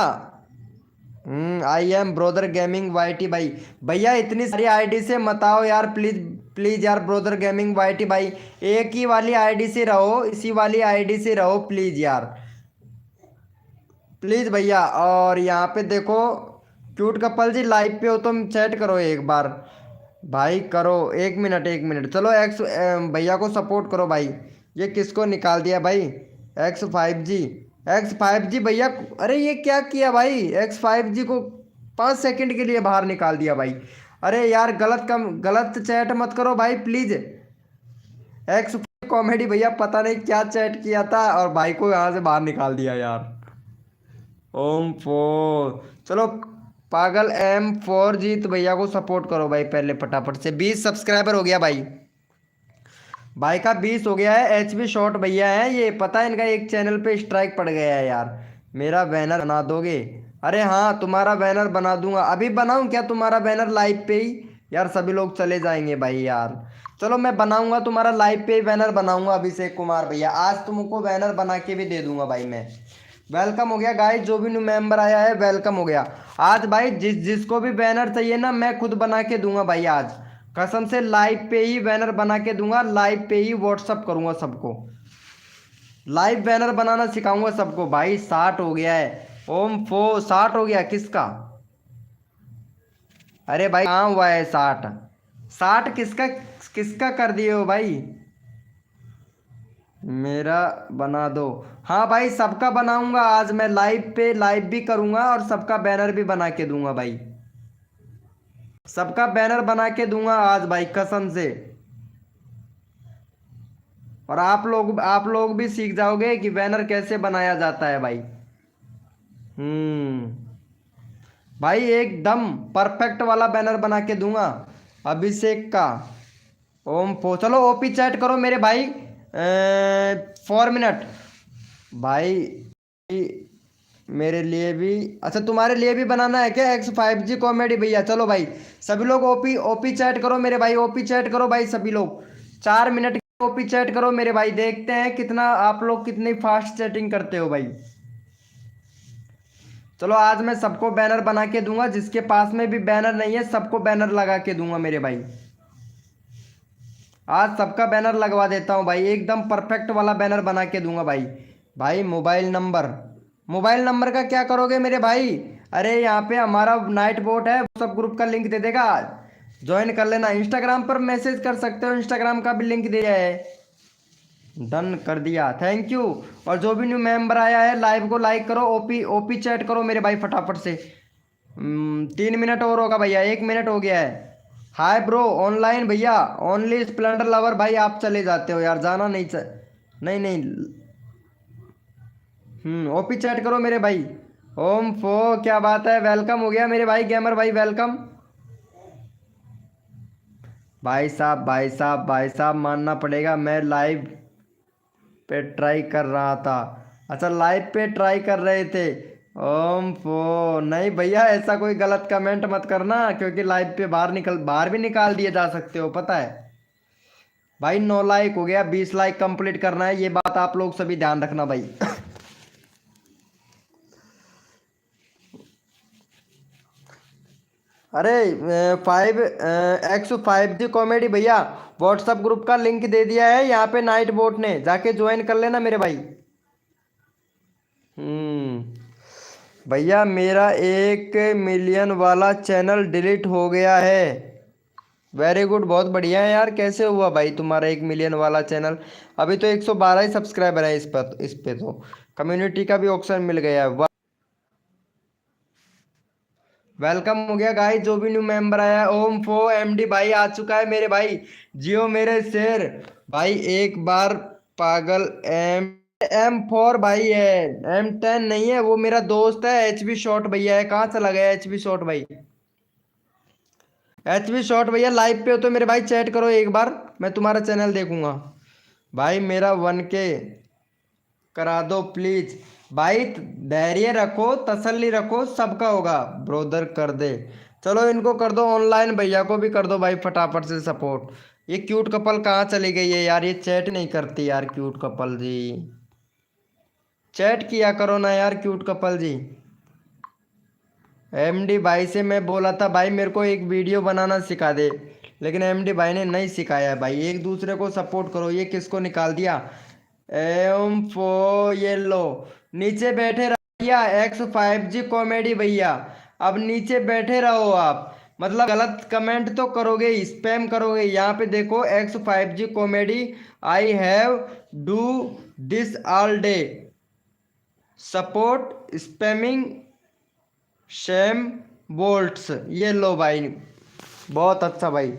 I am brother gaming YT भाई। भैया इतनी सारी आईडी से मत आओ यार, प्लीज प्लीज यार। ब्रोदर गेमिंग वाईटी भाई, एक ही वाली आईडी से रहो, इसी वाली आईडी से रहो प्लीज यार, प्लीज भैया। और यहाँ पे देखो, क्यूट कपल जी लाइव पे हो, तुम चैट करो एक बार भाई, करो। एक मिनट एक मिनट, चलो एक्स भैया को सपोर्ट करो भाई। ये किसको निकाल दिया भाई? X5G, X5G भैया। अरे ये क्या किया भाई? X5G को 5 सेकंड के लिए बाहर निकाल दिया भाई। अरे यार गलत चैट मत करो भाई प्लीज। एक्स कॉमेडी भैया पता नहीं क्या चैट किया था और भाई को यहाँ से बाहर निकाल दिया यार। ओम फोर, चलो पागल M4 जीत भैया को सपोर्ट करो भाई पहले फटाफट से। 20 सब्सक्राइबर हो गया भाई, भाई का 20 हो गया है। HV शॉट भैया है ये, पता है इनका एक चैनल पे स्ट्राइक पड़ गया है यार। मेरा बैनर बना दोगे? अरे हाँ तुम्हारा बैनर बना दूंगा। अभी बनाऊं क्या तुम्हारा बैनर लाइव पे ही? यार सभी लोग चले जाएंगे भाई यार। चलो मैं बनाऊंगा तुम्हारा लाइव पे ही बैनर बनाऊंगा अभिषेक कुमार भैया। आज तुमको बैनर बना के भी दे दूंगा भाई मैं। वेलकम हो गया गाइस, जो भी न्यू मेंबर आया है वेलकम हो गया। आज भाई जिसको भी बैनर चाहिए ना, मैं खुद बना के दूंगा भाई आज, कसम से। लाइव पे ही बैनर बना के दूंगा, लाइव पे ही व्हाट्सअप करूंगा सबको, लाइव बैनर बनाना सिखाऊंगा सबको भाई। 60 हो गया है। ओम फो 60 हो गया किसका? अरे भाई कहाँ हुआ है 60? 60 किसका किसका कर दिए हो भाई? मेरा बना दो। हाँ भाई सबका बनाऊंगा आज मैं, लाइव पे लाइव भी करूंगा और सबका बैनर भी बना के दूंगा भाई। सबका बैनर बना के दूंगा आज भाई, कसम से। और आप लोग भी सीख जाओगे कि बैनर कैसे बनाया जाता है भाई। भाई एकदम परफेक्ट वाला बैनर बना के दूंगा अभिषेक का। ओम पो, चलो ओपी चैट करो मेरे भाई। 4 मिनट भाई। मेरे लिए भी, अच्छा तुम्हारे लिए भी बनाना है क्या X5G कॉमेडी भैया? चलो भाई सभी लोग ओपी ओपी चैट करो मेरे भाई, ओपी चैट करो भाई सभी लोग। 4 मिनट ओपी चैट करो मेरे भाई, देखते हैं कितना आप लोग कितनी फास्ट चैटिंग करते हो भाई। चलो आज मैं सबको बैनर बना के दूंगा, जिसके पास में भी बैनर नहीं है सबको बैनर लगा के दूंगा मेरे भाई। आज सबका बैनर लगवा देता हूँ भाई, एकदम परफेक्ट वाला बैनर बना के दूंगा भाई। भाई मोबाइल नंबर का क्या करोगे मेरे भाई? अरे यहाँ पे हमारा नाइट बोट है, सब ग्रुप का लिंक दे देगा, ज्वाइन कर लेना। इंस्टाग्राम पर मैसेज कर सकते हो, इंस्टाग्राम का भी लिंक दिया है। डन कर दिया, थैंक यू। और जो भी न्यू मेंबर आया है लाइव को लाइक करो, ओपी ओपी चैट करो मेरे भाई फटाफट से। 3 मिनट और होगा भैया, 1 मिनट हो गया है। हाय ब्रो ऑनलाइन भैया, ओनली स्प्लेंडर लवर भाई। आप चले जाते हो यार, जाना नहीं नहीं नहीं। ओपी चैट करो मेरे भाई। ओम फो क्या बात है, वेलकम हो गया मेरे भाई गेमर भाई, वेलकम। भाई साहब मानना पड़ेगा, मैं लाइव पे ट्राई कर रहा था। अच्छा लाइव पे ट्राई कर रहे थे? ओम फो नहीं भैया, ऐसा कोई गलत कमेंट मत करना, क्योंकि लाइव पे बाहर भी निकाल दिए जा सकते हो, पता है भाई। 9 लाइक हो गया, 20 लाइक कंप्लीट करना है, ये बात आप लोग सभी ध्यान रखना भाई। अरे 5X5G कॉमेडी भैया, व्हाट्सअप ग्रुप का लिंक दे दिया है यहाँ पे नाइट बोट ने, जाके ज्वाइन कर लेना मेरे भाई। भैया मेरा 1 मिलियन वाला चैनल डिलीट हो गया है। वेरी गुड, बहुत बढ़िया है यार। कैसे हुआ भाई तुम्हारा 1 मिलियन वाला चैनल? अभी तो 112 ही सब्सक्राइबर है इस पे तो कम्युनिटी का भी ऑप्शन मिल गया है। वेलकम हो गया गाइस, जो भी न्यू मेंबर आया है। ओम फो एमडी भाई आ चुका है मेरे भाई। जियो मेरे शेर भाई, एक बार पागल M4 भाई है, M10 नहीं है, वो मेरा दोस्त है। HB शॉट भैया है, कहाँ चला गया HB शॉट भाई? HB शॉट भैया लाइव पे हो तो मेरे भाई चैट करो एक बार, मैं तुम्हारा चैनल देखूंगा। भाई मेरा 1K करा दो प्लीज भाई। धैर्य रखो, तसल्ली रखो, सबका होगा ब्रोदर, कर दे। चलो इनको कर दो ऑनलाइन, भैया को भी कर दो भाई फटाफट से सपोर्ट। ये क्यूट कपल कहाँ चली गई है यार? ये चैट नहीं करती यार क्यूट कपल जी। चैट किया करो ना यार क्यूट कपल जी। एमडी भाई से मैं बोला था भाई मेरे को एक वीडियो बनाना सिखा दे, लेकिन एमडी भाई ने नहीं सिखाया है भाई। एक दूसरे को सपोर्ट करो। ये किसको निकाल दिया? एम फो ये लो, नीचे बैठे रहिए। X5G कॉमेडी भैया, अब नीचे बैठे रहो आप। मतलब गलत कमेंट तो करोगे, स्पैम करोगे। यहाँ पे देखो X5G comedy, I have do this all day, support spamming sham bolts. ये लो भाई, बहुत अच्छा भाई।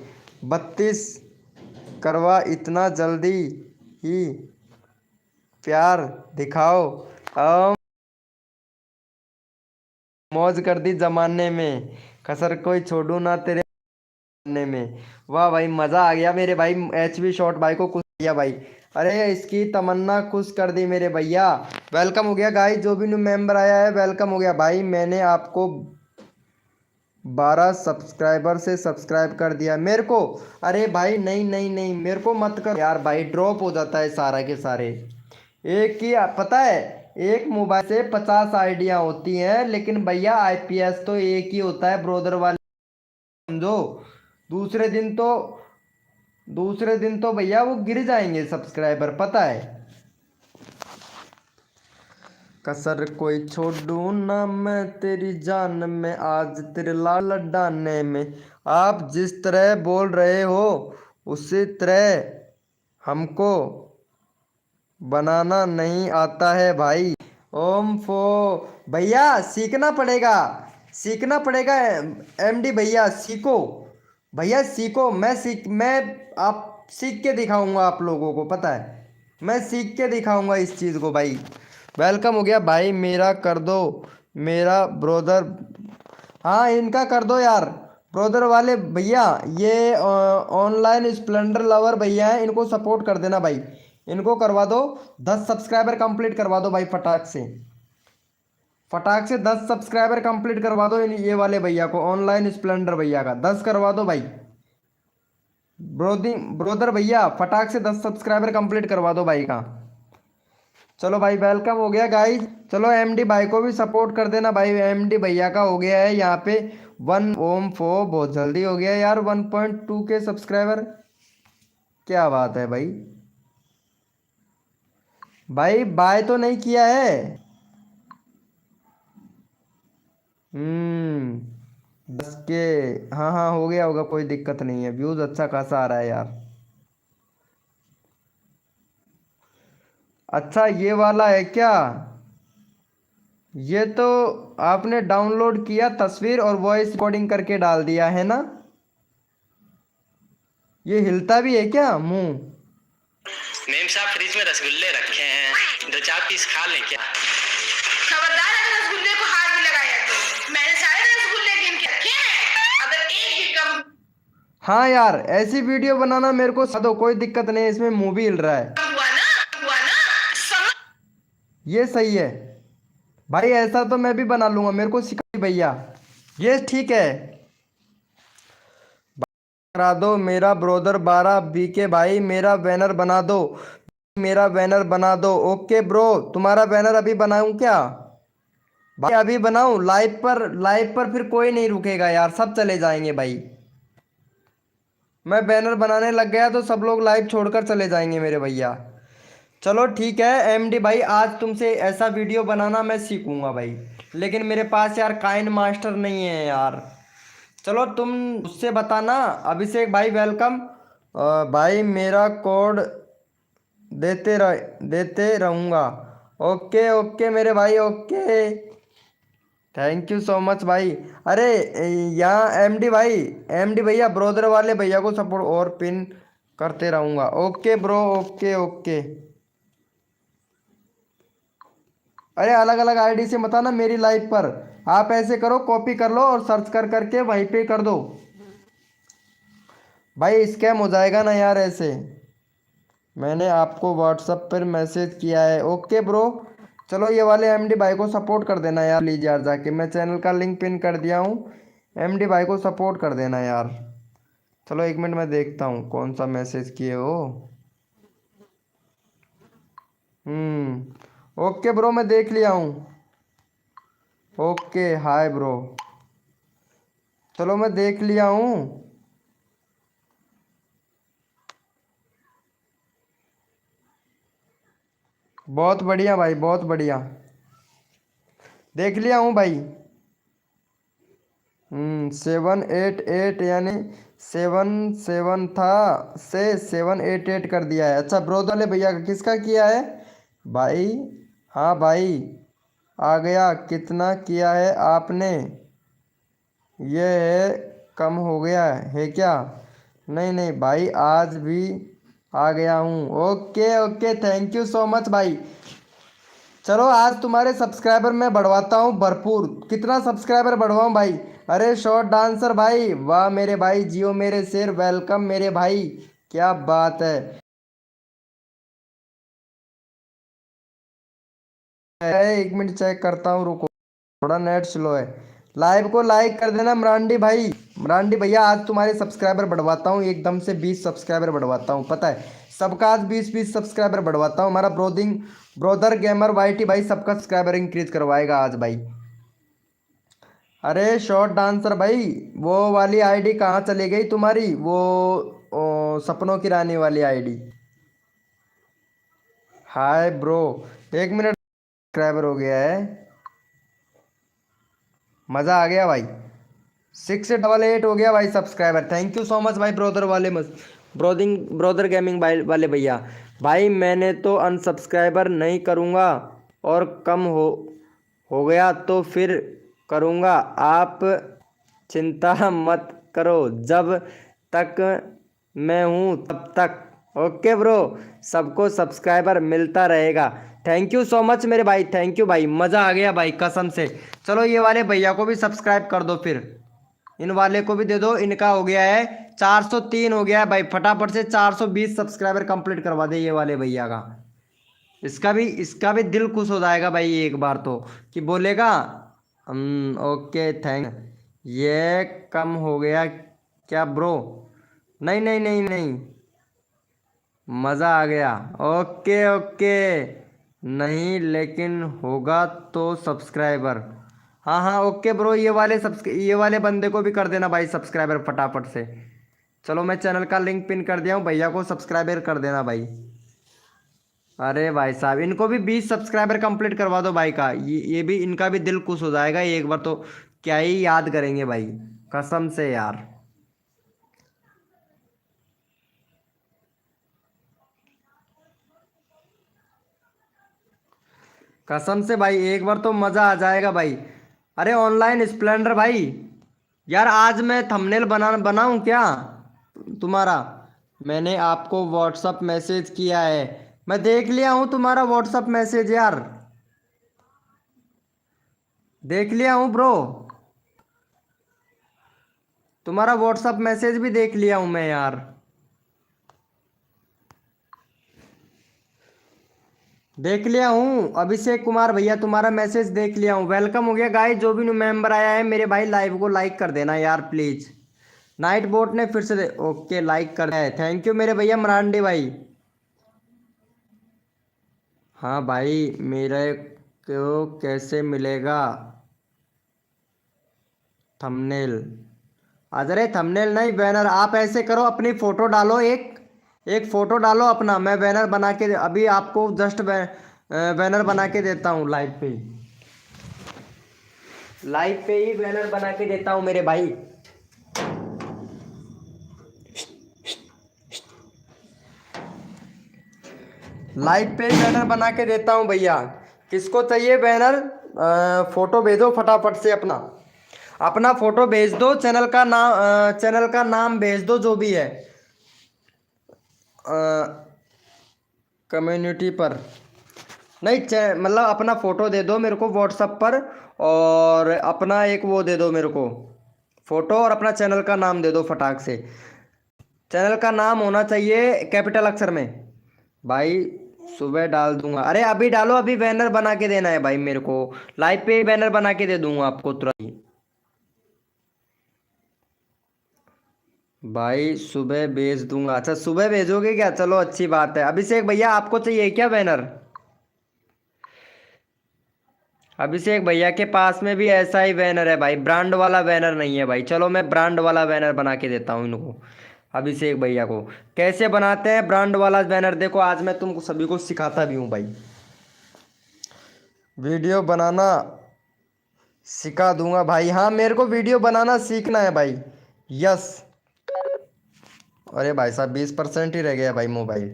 32 करवा, इतना जल्दी ही प्यार दिखाओ। मौज कर दी जमाने में, कसर कोई छोड़ू ना तेरे जमाने में। वाह भाई, मजा आ गया मेरे भाई। HB शॉट भाई को खुश किया भाई। अरे इसकी तमन्ना खुश कर दी मेरे भैया। वेलकम हो गया गाइस, जो भी न्यू मेंबर आया है वेलकम हो गया भाई। मैंने आपको 12 सब्सक्राइबर से सब्सक्राइब कर दिया मेरे को। अरे भाई नहीं नहीं नहीं, मेरे को मत कर यार भाई, ड्रॉप हो जाता है सारा के सारे। एक ही पता है, एक मोबाइल से 50 आइडिया होती हैं, लेकिन भैया IPS तो एक ही होता है ब्रोदर वाले, समझो। दूसरे दिन तो दूसरे दिन तो भैया वो गिर जाएंगे सब्सक्राइबर, पता है। कसर कोई छोड़ू ना मैं तेरी जान में, आज तेरे लाल डाने में। आप जिस तरह बोल रहे हो उसी तरह हमको बनाना नहीं आता है भाई। ओम फो भैया, सीखना पड़ेगा, सीखना पड़ेगा। MD भैया सीखो, भैया सीखो। मैं आप सीख के दिखाऊंगा आप लोगों को, पता है। मैं सीख के दिखाऊंगा इस चीज़ को भाई। वेलकम हो गया भाई, मेरा कर दो मेरा ब्रोदर। हाँ इनका कर दो यार ब्रोदर वाले भैया। ये ऑनलाइन स्प्लेंडर लवर भैया हैं, इनको सपोर्ट कर देना भाई। इनको करवा दो 10 सब्सक्राइबर कंप्लीट करवा दो भाई, फटाक से। फटाक से 10 सब्सक्राइबर कंप्लीट करवा दो ये वाले भैया को, ऑनलाइन स्प्लेंडर भैया का 10 करवा दो भाई। ब्रोदर भैया फटाक से 10 सब्सक्राइबर कंप्लीट करवा दो भाई का। चलो भाई वेलकम हो गया गाइस। चलो MD भाई को भी सपोर्ट कर देना भाई। MD भैया का हो गया है यहाँ पे 1 ओम फो, बहुत जल्दी हो गया यार 1.2 के सब्सक्राइबर। क्या बात है भाई। भाई बाय तो नहीं किया है। हम्म, 10 के। हाँ हाँ हो गया होगा, कोई दिक्कत नहीं है। व्यूज अच्छा खासा आ रहा है यार। अच्छा ये वाला है क्या? ये तो आपने डाउनलोड किया तस्वीर और वॉइस रिकॉर्डिंग करके डाल दिया है ना? ये हिलता भी है क्या मुंह? मेम साहब फ्रिज में रसगुल्ले रखे हैं, 2-4 पीस खा लें क्या? खबरदार, अगर रसगुल्ले को हाथ भी लगाया तो मैंने सारे रसगुल्ले गिन के रखे हैं, अगर एक भी कम हाँ यार ऐसी वीडियो बनाना मेरे को सिखा दो, कोई दिक्कत नहीं है, इसमें मुंह भी हिल रहा है। हुआ ना समझ। ये सही है भाई, ऐसा तो मैं भी बना लूंगा, मेरे को सिखा भैया। ये ठीक है, करा दो मेरा ब्रोदर 12 BK भाई, मेरा बैनर बना दो, मेरा बैनर बना दो। ओके ब्रो, तुम्हारा बैनर अभी बनाऊं क्या भाई? अभी बनाऊं लाइव पर? लाइव पर फिर कोई नहीं रुकेगा यार, सब चले जाएंगे भाई। मैं बैनर बनाने लग गया तो सब लोग लाइव छोड़कर चले जाएंगे मेरे भैया। चलो ठीक है MD भाई, आज तुमसे ऐसा वीडियो बनाना मैं सीखूंगा भाई, लेकिन मेरे पास यार काइन मास्टर नहीं है यार। चलो तुम उससे बताना। अभिषेक भाई वेलकम। भाई मेरा कोड देते रहूँगा। ओके ओके मेरे भाई, okay. Thank you so much भाई। अरे यहाँ एमडी भाई, एमडी भैया ब्रोदर वाले भैया को सपोर्ट और पिन करते रहूँगा। Okay bro, okay okay. अरे अलग अलग आईडी से मत आना मेरी लाइव पर, आप ऐसे करो कॉपी कर लो और सर्च कर करके वहीं पे कर दो भाई, स्कैम हो जाएगा ना यार ऐसे। मैंने आपको व्हाट्सएप पर मैसेज किया है। ओके ब्रो, चलो ये वाले एमडी भाई को सपोर्ट कर देना यार प्लीज यार, जाके मैं चैनल का लिंक पिन कर दिया हूँ, एमडी भाई को सपोर्ट कर देना यार। चलो 1 मिनट में देखता हूँ कौन सा मैसेज किए हो। ओके ब्रो, मैं देख लिया हूँ। ओके हाय ब्रो, चलो मैं देख लिया हूँ। बहुत बढ़िया भाई, बहुत बढ़िया, देख लिया हूँ भाई। 788 यानी 77 था से 788 कर दिया है। अच्छा ब्रो वाले भैया का किसका किया है भाई? हाँ भाई आ गया, कितना किया है आपने? ये है कम हो गया है क्या? नहीं नहीं भाई, आज भी आ गया हूँ। Okay okay, thank you so much भाई। चलो आज तुम्हारे सब्सक्राइबर मैं बढ़वाता हूँ भरपूर। कितना सब्सक्राइबर बढ़वाऊँ भाई? अरे शॉर्ट डांसर भाई, वाह मेरे भाई, जियो मेरे शेर, वेलकम मेरे भाई, क्या बात है। 1 मिनट चेक करता हूँ, रुको, थोड़ा नेट स्लो है। लाइव को लाइक कर देना मरांडी भाई। मरांडी भैया आज तुम्हारे सब्सक्राइबर बढ़वाता हूँ, एकदम से 20 सब्सक्राइबर बढ़वाता हूँ, पता है सबका आज 20-20 सब्सक्राइबर बढ़वाता हूँ। हमारा ब्रोदर गेमर वाईटी भाई सबका सब्सक्राइबर इंक्रीज करवाएगा आज भाई। अरे शॉर्ट डांसर भाई, वो वाली आईडी कहाँ चली गई तुम्हारी? वो सपनों की रानी वाली ID. Hi bro, 1 minute, subscriber हो गया है, मज़ा आ गया भाई। 688 हो गया भाई subscriber. Thank you so much भाई ब्रोदर वाले ब्रोदर गेमिंग वाले भैया। भाई मैंने तो अनसब्सक्राइबर नहीं करूँगा, और कम हो गया तो फिर करूँगा, आप चिंता मत करो, जब तक मैं हूँ तब तक। ओके ब्रो, सबको सब्सक्राइबर मिलता रहेगा। थैंक यू सो मच मेरे भाई, थैंक यू भाई, मज़ा आ गया भाई कसम से। चलो ये वाले भैया को भी सब्सक्राइब कर दो, फिर इन वाले को भी दे दो। इनका हो गया है 403 हो गया है भाई, फटाफट से 420 सब्सक्राइबर कंप्लीट करवा दे ये वाले भैया का। इसका भी दिल खुश हो जाएगा भाई एक बार तो, कि बोलेगा ओके थैंक। ये कम हो गया क्या ब्रो? नहीं नहीं नहीं नहीं, मज़ा आ गया। ओके ओके, नहीं लेकिन होगा तो सब्सक्राइबर। हाँ हाँ ओके ब्रो, ये वाले बंदे को भी कर देना भाई सब्सक्राइबर फटाफट से। चलो मैं चैनल का लिंक पिन कर दिया हूँ, भैया को सब्सक्राइबर कर देना भाई। अरे भाई साहब, इनको भी 20 सब्सक्राइबर कंप्लीट करवा दो भाई का, ये भी इनका भी दिल खुश हो जाएगा एक बार तो, क्या ही याद करेंगे भाई कसम से यार। कसम से भाई एक बार तो मज़ा आ जाएगा भाई। अरे ऑनलाइन स्प्लेंडर भाई, यार आज मैं थंबनेल बनाऊं क्या तुम्हारा? मैंने आपको व्हाट्सअप मैसेज किया है, मैं देख लिया हूँ तुम्हारा व्हाट्सअप मैसेज यार, देख लिया हूँ ब्रो, तुम्हारा व्हाट्सअप मैसेज भी देख लिया हूँ मैं यार। देख लिया हूँ अभिषेक कुमार भैया, तुम्हारा मैसेज देख लिया हूँ, वेलकम हो गया गाइस। जो भी न्यू मेंबर आया है मेरे भाई लाइव को लाइक कर देना यार प्लीज। नाइट बोट ने फिर से ओके लाइक कर दिया है, थैंक यू मेरे भैया मरांडी भाई। हाँ भाई, मेरे को कैसे मिलेगा थंबनेल? अरे थंबनेल नहीं, बैनर। आप ऐसे करो, अपनी फोटो डालो, एक एक फोटो डालो अपना, मैं बैनर बना के अभी आपको जस्ट बैनर बना के देता हूँ लाइव पे ही, लाइव पे ही बैनर बना के देता हूँ मेरे भाई। लाइव पे ही बैनर बना के देता हूँ भैया, किसको चाहिए बैनर? फोटो भेजो फटाफट से अपना। अपना फोटो भेज दो, चैनल का नाम भेज दो जो भी है कम्युनिटी पर। नहीं, मतलब अपना फोटो दे दो मेरे को व्हाट्सएप पर। और अपना एक वो दे दो मेरे को, फोटो, और अपना चैनल का नाम दे दो फटाक से। चैनल का नाम होना चाहिए कैपिटल अक्षर में भाई। सुबह डाल दूंगा, अरे अभी डालो, अभी बैनर बना के देना है भाई मेरे को। लाइव पे ही बैनर बना के दे दूंगा आपको तुरंत ही। भाई सुबह भेज दूंगा। अच्छा सुबह भेजोगे क्या? चलो अच्छी बात है। अभिषेक भैया आपको चाहिए क्या बैनर? अभिषेक भैया के पास में भी ऐसा ही बैनर है भाई, ब्रांड वाला बैनर नहीं है भाई। चलो मैं ब्रांड वाला बैनर बना के देता हूँ इनको, अभिषेक भैया को। कैसे बनाते हैं ब्रांड वाला बैनर, देखो आज मैं तुमको सभी को सिखाता भी हूँ भाई। वीडियो बनाना सिखा दूंगा भाई। हाँ मेरे को वीडियो बनाना सीखना है भाई। यस। अरे भाई साहब 20% ही रह गया भाई मोबाइल।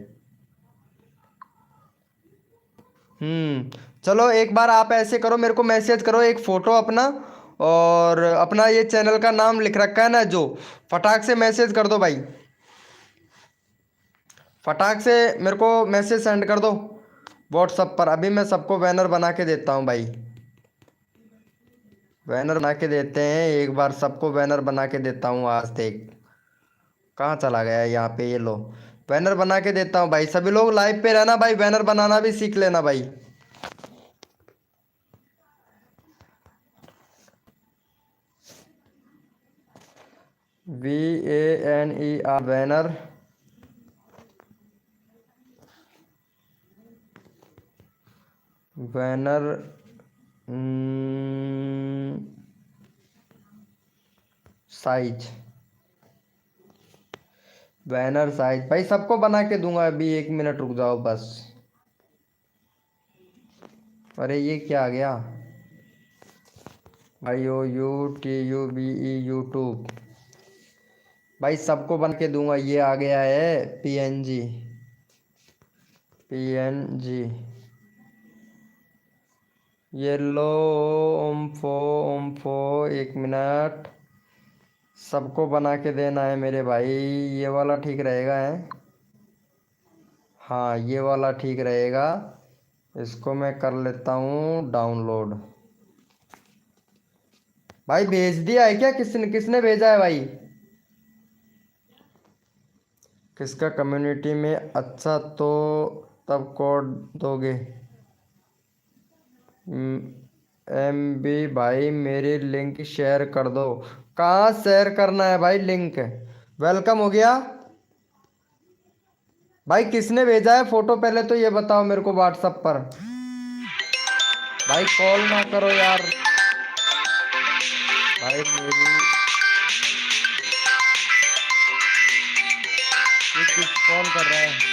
चलो एक बार आप ऐसे करो, मेरे को मैसेज करो एक फ़ोटो अपना, और अपना ये चैनल का नाम लिख रखा है ना जो, फटाक से मैसेज कर दो भाई। फटाक से मेरे को मैसेज सेंड कर दो व्हाट्सअप पर। अभी मैं सबको बैनर बना के देता हूँ भाई। बैनर बना के देते हैं एक बार, सबको बैनर बना के देता हूँ आज। देख कहाँ चला गया है यहाँ पे, ये लो बैनर बना के देता हूँ भाई। सभी लोग लाइव पे रहना भाई, बैनर बनाना भी सीख लेना भाई। VANER banner. Banner size. Banner size भाई सबको बना के दूंगा अभी, 1 मिनट रुक जाओ बस। अरे ये क्या आ गया? IOUTUBE यूट्यूब भाई सबको बन के दूंगा। ये आ गया है PNG। ये लो ओम्फो 1 मिनट। सबको बना के देना है मेरे भाई। ये वाला ठीक रहेगा है? हाँ ये वाला ठीक रहेगा। इसको मैं कर लेता हूँ डाउनलोड। भाई भेज दिया है क्या? किसने किसने भेजा है भाई? किसका कम्युनिटी में? अच्छा तो तब कोड दोगे? MB भाई मेरी लिंक शेयर कर दो। कहाँ शेयर करना है भाई लिंक? वेलकम हो गया भाई। किसने भेजा है फोटो पहले तो ये बताओ मेरे को व्हाट्सएप पर। भाई कॉल ना करो यार भाई मेरी। ये किस कॉल कर रहा है?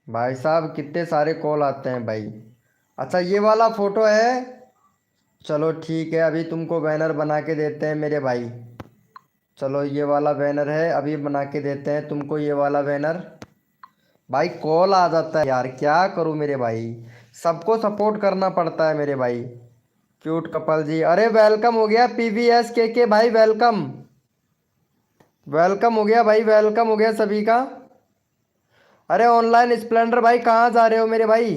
भाई साहब कितने सारे कॉल आते हैं भाई। अच्छा ये वाला फोटो है। चलो ठीक है, अभी तुमको बैनर बना के देते हैं मेरे भाई। चलो ये वाला बैनर है, अभी बना के देते हैं तुमको ये वाला बैनर। भाई कॉल आ जाता है यार, क्या करूँ मेरे भाई। सबको सपोर्ट करना पड़ता है मेरे भाई। क्यूट कपल जी, अरे वेलकम हो गया पीवीएस के भाई, वेलकम। वेलकम हो गया भाई, वेलकम हो गया सभी का। अरे ऑनलाइन स्प्लेंडर भाई कहाँ जा रहे हो मेरे भाई।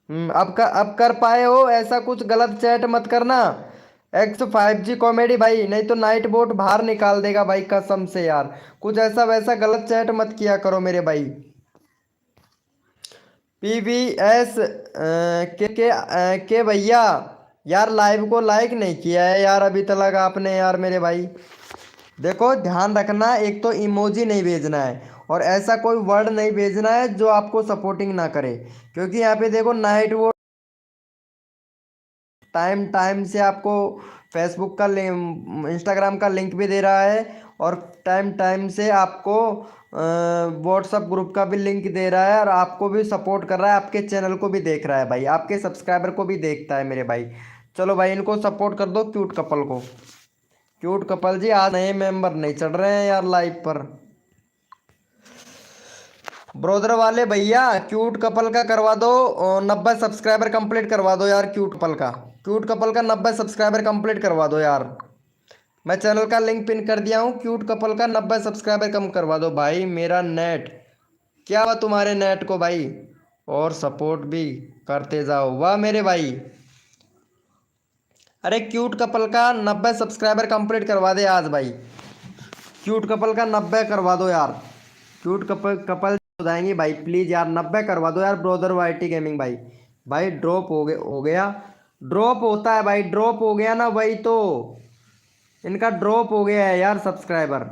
अब कर पाए हो, ऐसा कुछ गलत चैट मत करना। X5G कॉमेडी भाई, नहीं तो नाइट बोट बाहर निकाल देगा भाई कसम से यार। कुछ ऐसा वैसा गलत चैट मत किया करो मेरे भाई। पीवीएस के भैया, यार लाइव को लाइक नहीं किया है यार अभी तक आपने यार मेरे भाई। देखो ध्यान रखना, एक तो इमोजी नहीं भेजना है और ऐसा कोई वर्ड नहीं भेजना है जो आपको सपोर्टिंग ना करे। क्योंकि यहाँ पे देखो नाइट वो टाइम टाइम से आपको फेसबुक का लिंक, इंस्टाग्राम का लिंक भी दे रहा है और टाइम टाइम से आपको व्हाट्सअप ग्रुप का भी लिंक दे रहा है और आपको भी सपोर्ट कर रहा है, आपके चैनल को भी देख रहा है भाई, आपके सब्सक्राइबर को भी देखता है मेरे भाई। चलो भाई इनको सपोर्ट कर दो क्यूट कपल को। क्यूट कपल जी आज नए मेंबर नहीं चढ़ रहे हैं यार लाइव पर। ब्रोदर वाले भैया क्यूट कपल का करवा दो, 90 सब्सक्राइबर कंप्लीट करवा दो यार क्यूट कपल का। क्यूट कपल का 90 सब्सक्राइबर कंप्लीट करवा दो यार। मैं चैनल का लिंक पिन कर दिया हूँ, क्यूट कपल का 90 सब्सक्राइबर कम करवा दो भाई। मेरा नेट क्या हुआ तुम्हारे नेट को भाई, और सपोर्ट भी करते जाओ वाह मेरे भाई। अरे क्यूट कपल का 90 सब्सक्राइबर कंप्लीट करवा दे आज भाई। क्यूट कपल का 90 करवा दो यार। क्यूट कपल कपल हो जाएंगे भाई, प्लीज़ यार 90 करवा दो यार ब्रोदर वाईटी गेमिंग भाई। भाई ड्रॉप हो गया। ड्रॉप होता है भाई, ड्रॉप हो गया ना वही तो। इनका ड्रॉप हो गया है यार सब्सक्राइबर।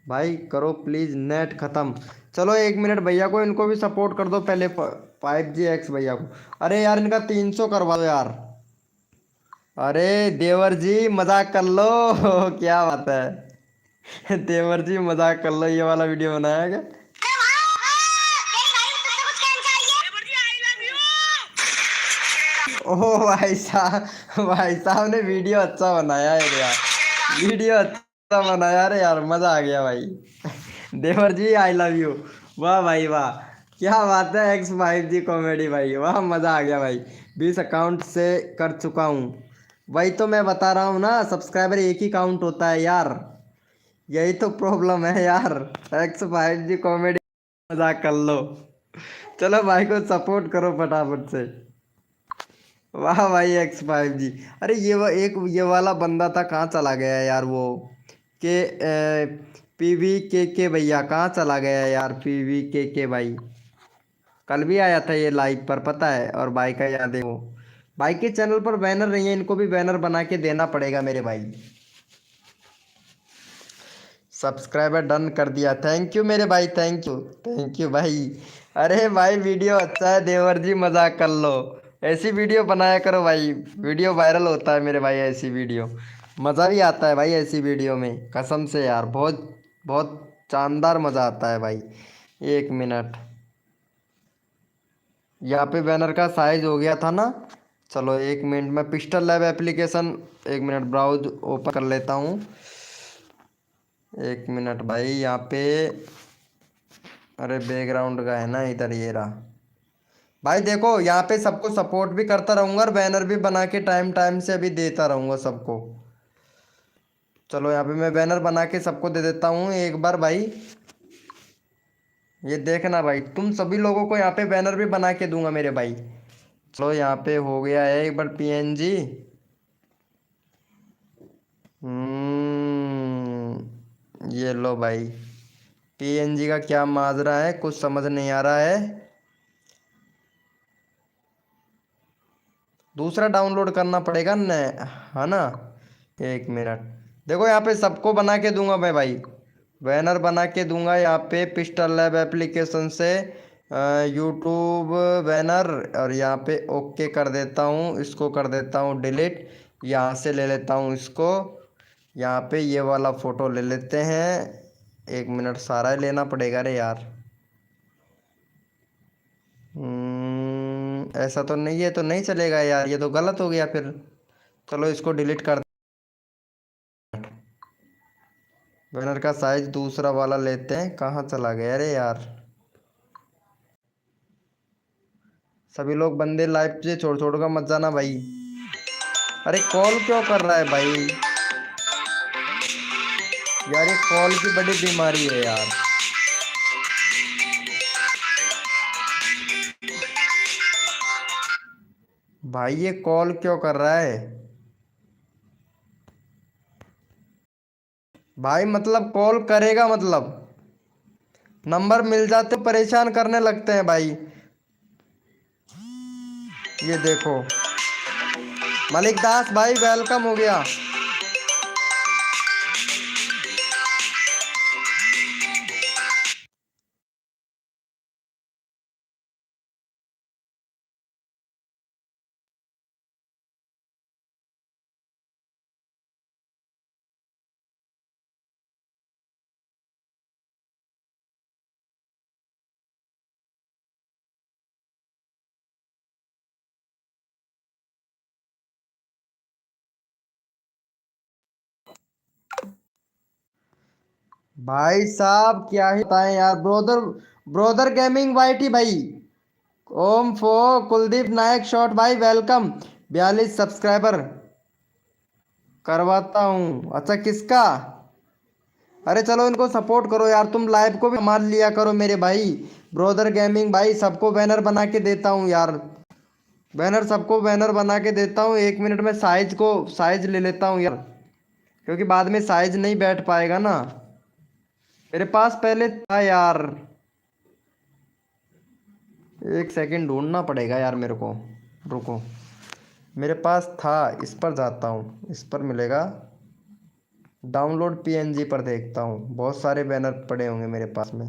भाई करो प्लीज़, नेट ख़त्म। चलो 1 मिनट भैया को, इनको भी सपोर्ट कर दो पहले 5GX भैया को। अरे यार इनका 300 करवा दो यार। अरे देवर जी मजाक कर लो क्या बात है देवर जी मजाक कर लो, ये वाला वीडियो बनाया क्या। ओह भाई साहब ने वीडियो अच्छा बनाया है यार। वीडियो अच्छा बनाया रे यार, मजा आ गया भाई देवर जी आई लव यू। वाह भाई वाह, क्या बात है X5G कॉमेडी भाई, वाह मजा आ गया भाई। 20 अकाउंट से कर चुका हूँ। वही तो मैं बता रहा हूँ ना, सब्सक्राइबर एक ही काउंट होता है यार। यही तो प्रॉब्लम है यार। X5G कॉमेडी मजाक कर लो। चलो भाई को सपोर्ट करो फटाफट से। वाह भाई X5G। अरे एक ये वाला बंदा था, कहाँ चला गया यार वो के PV के भैया, कहाँ चला गया यार PV के भाई। कल भी आया था ये लाइव पर पता है, और भाई का याद है वो। भाई के चैनल पर बैनर नहीं है, इनको भी बैनर बना के देना पड़ेगा मेरे भाई। सब्सक्राइबर डन कर दिया, थैंक यू मेरे भाई, थैंक यू। थैंक यू भाई। अरे भाई वीडियो अच्छा है देवर जी, मजाक कर लो। ऐसी वीडियो बनाया करो भाई, वीडियो वायरल होता है मेरे भाई ऐसी वीडियो। मज़ा भी आता है भाई ऐसी वीडियो में कसम से यार, बहुत बहुत शानदार मज़ा आता है भाई। 1 मिनट, यहाँ पे बैनर का साइज हो गया था ना। चलो 1 मिनट में pistol lab application, 1 minute browse open कर लेता हूँ। 1 मिनट भाई यहाँ पे, अरे बैकग्राउंड का है ना इधर, ये रहा। भाई देखो यहाँ पे सबको सपोर्ट भी करता रहूँगा और बैनर भी बना के टाइम टाइम से अभी देता रहूँगा सबको। चलो यहाँ पे मैं बैनर बना के सबको दे देता हूँ एक बार भाई। ये देखना भाई, तुम सभी लोगों को यहाँ पे बैनर भी बना के दूंगा मेरे भाई। चलो यहाँ पे हो गया है एक बार PNG। ये लो भाई, PNG का क्या माजरा है कुछ समझ नहीं आ रहा है। दूसरा डाउनलोड करना पड़ेगा न, है ना। 1 मिनट, देखो यहाँ पे सबको बना के दूंगा मैं भाई, बैनर बना के दूंगा यहाँ पे पिस्टल लैब एप्लीकेशन से यूट्यूब बैनर। और यहाँ पे ओके कर देता हूँ, इसको कर देता हूँ डिलीट। यहाँ से ले लेता हूँ इसको, यहाँ पे ये वाला फ़ोटो ले लेते हैं। 1 मिनट, सारा ही लेना पड़ेगा रे यार। ऐसा तो नहीं, ये तो नहीं चलेगा यार, ये तो गलत हो गया फिर। चलो इसको डिलीट कर। बैनर का साइज दूसरा वाला लेते हैं। कहाँ चला गया अरे यार। सभी लोग बंदे लाइव से छोड़ छोड़ कर मत जाना भाई। अरे कॉल क्यों कर रहा है भाई यार, ये कॉल की बड़ी बीमारी है यार। भाई ये कॉल क्यों कर रहा है भाई, मतलब कॉल करेगा मतलब नंबर मिल जाते परेशान करने लगते हैं भाई। ये देखो मलिक दास भाई वेलकम हो गया। भाई साहब क्या ही बताएं यार। ब्रोदर ब्रोदर गेमिंग वाईटी भाई, ओम फो कुलदीप नायक शॉट भाई वेलकम। 42 सब्सक्राइबर करवाता हूँ। अच्छा किसका? अरे चलो इनको सपोर्ट करो यार, तुम लाइव को भी मान लिया करो मेरे भाई। ब्रोदर गेमिंग भाई सबको बैनर बना के देता हूँ यार। बैनर सबको बैनर बना के देता हूँ। 1 मिनट में साइज ले लेता हूँ यार, क्योंकि बाद में साइज नहीं बैठ पाएगा ना। मेरे पास पहले था यार। एक सेकंड ढूंढना पड़ेगा यार मेरे को। रुको, मेरे पास था, इस पर जाता हूँ, इस पर मिलेगा। डाउनलोड पीएनजी पर देखता हूँ, बहुत सारे बैनर पड़े होंगे मेरे पास में।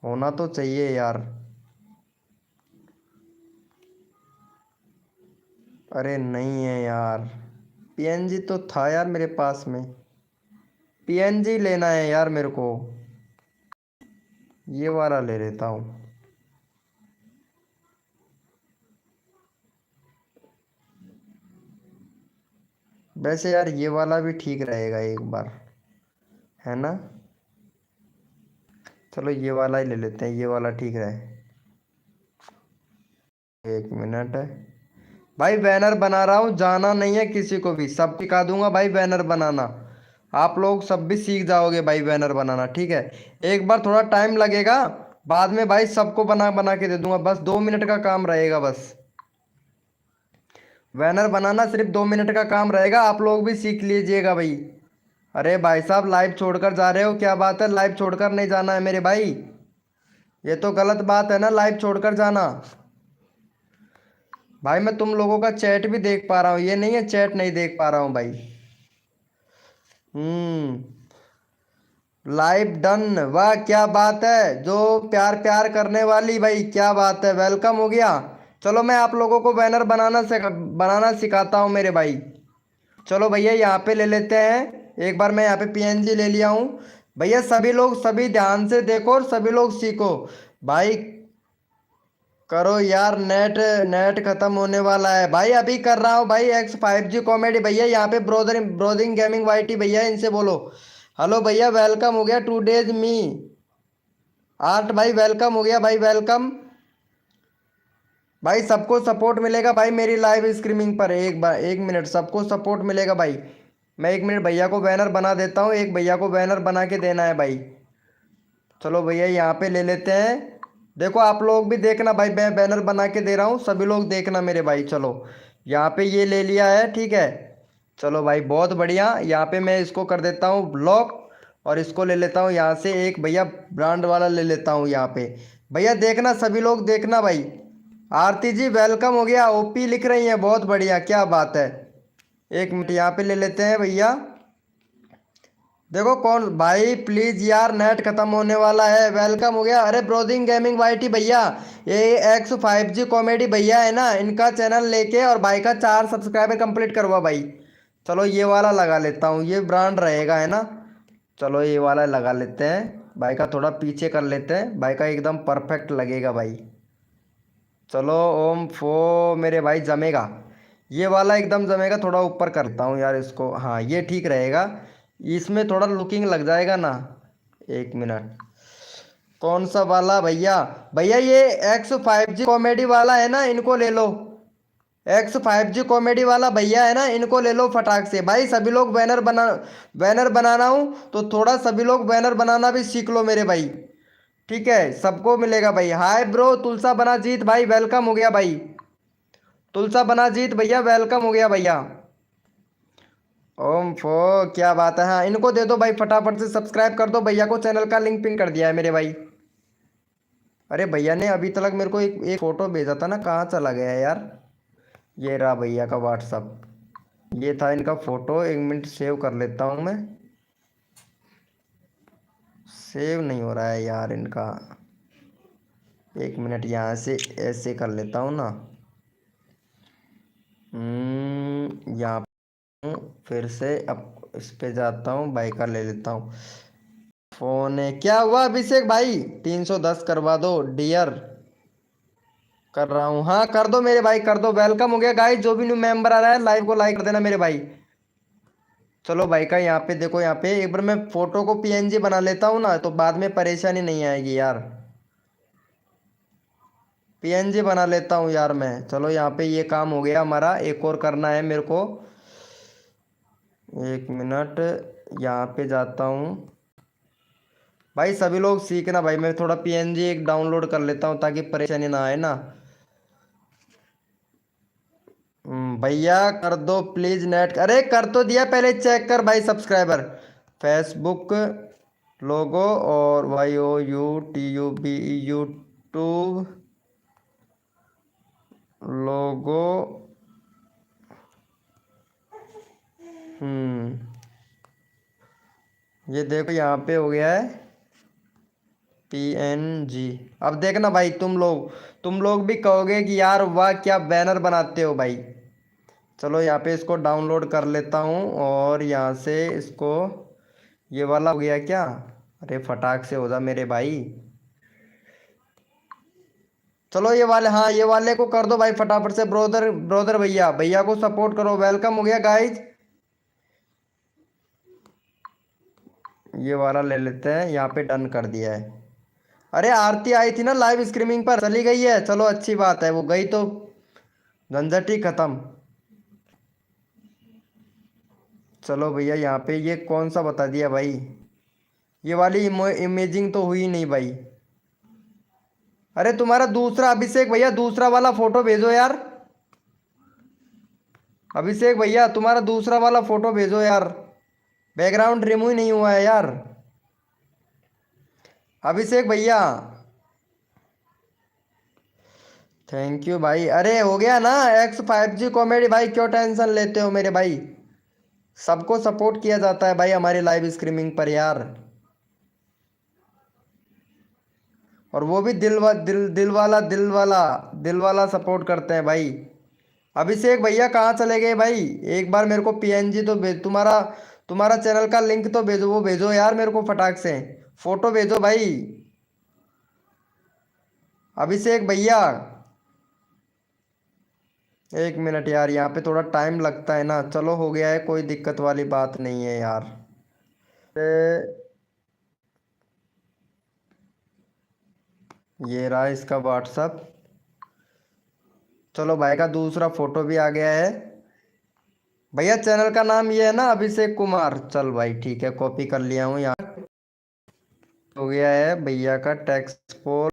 होना तो चाहिए यार। अरे नहीं है यार, पीएनजी तो था यार मेरे पास में। पीएनजी लेना है यार मेरे को। ये वाला ले लेता हूँ। वैसे यार ये वाला भी ठीक रहेगा एक बार, है ना। चलो ये वाला ही ले लेते हैं, ये वाला ठीक है। 1 मिनट है भाई, बैनर बना रहा हूँ, जाना नहीं है किसी को भी, सब सिखा दूंगा भाई बैनर बनाना। आप लोग सब भी सीख जाओगे भाई बैनर बनाना, ठीक है। एक बार थोड़ा टाइम लगेगा, बाद में भाई सबको बना बना के दे दूंगा। बस 2 मिनट का काम रहेगा बस। बैनर बनाना सिर्फ 2 मिनट का काम रहेगा, आप लोग भी सीख लीजिएगा भाई। अरे भाई साहब लाइव छोड़कर जा रहे हो, क्या बात है? लाइव छोड़कर नहीं जाना है मेरे भाई, ये तो गलत बात है ना, लाइव छोड़कर जाना। भाई मैं तुम लोगों का चैट भी देख पा रहा हूँ, ये नहीं है चैट नहीं देख पा रहा हूँ भाई। लाइव डन, वाह क्या बात है। जो प्यार प्यार करने वाली भाई, क्या बात है, वेलकम हो गया। चलो मैं आप लोगों को बैनर बनाना सिखाता हूँ मेरे भाई। चलो भैया यहाँ पे ले लेते हैं। एक बार मैं यहाँ पे पीएनजी ले लिया हूँ। भैया सभी लोग सभी ध्यान से देखो और सभी लोग सीखो भाई। करो यार, नेट नेट खत्म होने वाला है भाई। अभी कर रहा हूँ भाई X5G कॉमेडी। भैया यहाँ पे ब्रोदिंग गेमिंग वाईटी भैया, इनसे बोलो हेलो भैया, वेलकम हो गया। 2 डेज मी आर्ट भाई वेलकम हो गया भाई, वेलकम। भाई सबको सपोर्ट मिलेगा भाई मेरी लाइव स्ट्रीमिंग पर। 1 मिनट सबको सपोर्ट मिलेगा भाई। मैं 1 मिनट भैया को बैनर बना देता हूँ, एक भैया को बैनर बना के देना है भाई। चलो भैया यहाँ पे ले लेते हैं। देखो आप लोग भी देखना भाई, मैं बैनर बना के दे रहा हूँ, सभी लोग देखना मेरे भाई। चलो यहाँ पे ये ले लिया है, ठीक है। चलो भाई बहुत बढ़िया। यहाँ पे मैं इसको कर देता हूँ ब्लॉक, और इसको ले लेता हूँ यहाँ से एक भैया ब्रांड वाला ले लेता हूँ यहाँ पे। भैया देखना, सभी लोग देखना भाई। आरती जी वेलकम हो गया, ओपी लिख रही हैं, बहुत बढ़िया क्या बात है। 1 मिनट यहाँ पे ले लेते हैं भैया। देखो कौन भाई, प्लीज यार नेट खत्म होने वाला है। वेलकम हो गया। अरे ब्रोदिंग गेमिंग वाईटी भैया, ये X5G कॉमेडी भैया है ना, इनका चैनल लेके और भाई का 4 सब्सक्राइबर कंप्लीट करवा भाई। चलो ये वाला लगा लेता हूँ, ये ब्रांड रहेगा है ना। चलो ये वाला लगा लेते हैं। भाई का थोड़ा पीछे कर लेते हैं, भाई का एकदम परफेक्ट लगेगा भाई। चलो ओम फो मेरे भाई जमेगा। ये वाला एकदम जमेगा। थोड़ा ऊपर करता हूँ यार इसको। हाँ ये ठीक रहेगा। इसमें थोड़ा लुकिंग लग जाएगा ना। एक मिनट। कौन सा वाला भैया? भैया ये X5G कॉमेडी वाला है ना, इनको ले लो। X5G कॉमेडी वाला भैया है ना, इनको ले लो फटाक से भाई। सभी लोग बैनर बनाना हूँ तो थोड़ा सभी लोग बैनर बनाना भी सीख लो मेरे भाई। ठीक है, सबको मिलेगा भाई। हाय ब्रो तुलसा बनाजीत भाई, वेलकम हो गया भाई। तुलसा बनाजीत भैया वेलकम हो गया भैया। ओम फो क्या बात है। हाँ इनको दे दो भाई, फटाफट से सब्सक्राइब कर दो भैया को। चैनल का लिंक पिन कर दिया है मेरे भाई। अरे भैया ने अभी तक मेरे को एक फोटो भेजा था ना, कहाँ चला गया है यार? ये रहा भैया का व्हाट्सअप। ये था इनका फोटो। एक मिनट सेव कर लेता हूँ मैं। सेव नहीं हो रहा है यार इनका। एक मिनट यहाँ से ऐसे कर लेता हूँ ना। यहाँ फिर से अब इस पे जाता हूँ, बाइक का ले लेता हूँ। फोन है क्या हुआ अभिषेक भाई? 310 करवा दो डियर। कर रहा हूँ, हाँ कर दो मेरे भाई कर दो। वेलकम हो गया गाइस। जो भी न्यू मेंबर आ रहा है लाइव को लाइक कर देना मेरे भाई। चलो भाई का यहाँ पे देखो, यहाँ पे एक बार मैं फोटो को पीएनजी बना लेता हूँ ना, तो बाद में परेशानी नहीं आएगी यार। पीएनजी बना लेता हूँ यार मैं। चलो यहाँ पे ये काम हो गया हमारा। एक और करना है मेरे को। एक मिनट यहाँ पे जाता हूँ। भाई सभी लोग सीखना भाई। मैं थोड़ा पीएनजी एक डाउनलोड कर लेता हूँ ताकि परेशानी ना आए ना। भैया कर दो प्लीज नेट। अरे कर तो दिया, पहले चेक कर भाई। सब्सक्राइबर फेसबुक लोगो और YOUTUBE यूट्यूब लोगो। ये देखो यहाँ पे हो गया है PNG। अब देखना भाई, तुम लोग भी कहोगे कि यार वाह क्या बैनर बनाते हो भाई। चलो यहाँ पे इसको डाउनलोड कर लेता हूँ और यहाँ से इसको। ये वाला हो गया क्या? अरे फटाक से हो जा मेरे भाई। चलो ये वाले, हाँ ये वाले को कर दो भाई फटाफट से। ब्रोदर ब्रोदर भैया भैया को सपोर्ट करो। वेलकम हो गया गाइज। ये वाला ले लेते हैं, यहाँ पे डन कर दिया है। अरे आरती आई थी ना लाइव स्ट्रीमिंग पर, चली गई है। चलो अच्छी बात है, वो गई तो झंझट ही खत्म। चलो भैया यहाँ पे ये कौन सा बता दिया भाई? ये वाली इमेजिंग तो हुई नहीं भाई। अरे तुम्हारा दूसरा अभिषेक भैया दूसरा वाला फोटो भेजो यार। अभिषेक भैया तुम्हारा दूसरा वाला फोटो भेजो यार। बैकग्राउंड रिमूव नहीं हुआ है यार। अभिषेक भैया थैंक यू भाई। अरे हो गया ना X5G कॉमेडी भाई, क्यों टेंशन लेते हो मेरे भाई? सबको सपोर्ट किया जाता है भाई हमारी लाइव स्ट्रीमिंग पर यार। और वो भी दिल वाला सपोर्ट करते हैं भाई। अभिषेक भैया कहाँ चले गए भाई? एक बार मेरे को पीएनजी तो भेज। तुम्हारा तुम्हारा चैनल का लिंक तो भेजो, वो भेजो यार मेरे को फटाक से। फोटो भेजो भाई। अभिषेक भैया एक मिनट यार, यहाँ पे थोड़ा टाइम लगता है ना। चलो हो गया है, कोई दिक्कत वाली बात नहीं है यार। ये रहा इसका व्हाट्सअप। चलो भाई का दूसरा फोटो भी आ गया है। भैया चैनल का नाम ये है ना अभिषेक कुमार। चल भाई ठीक है, कॉपी कर लिया हूँ यहाँ। हो गया है भैया का टेक्स्ट पोल।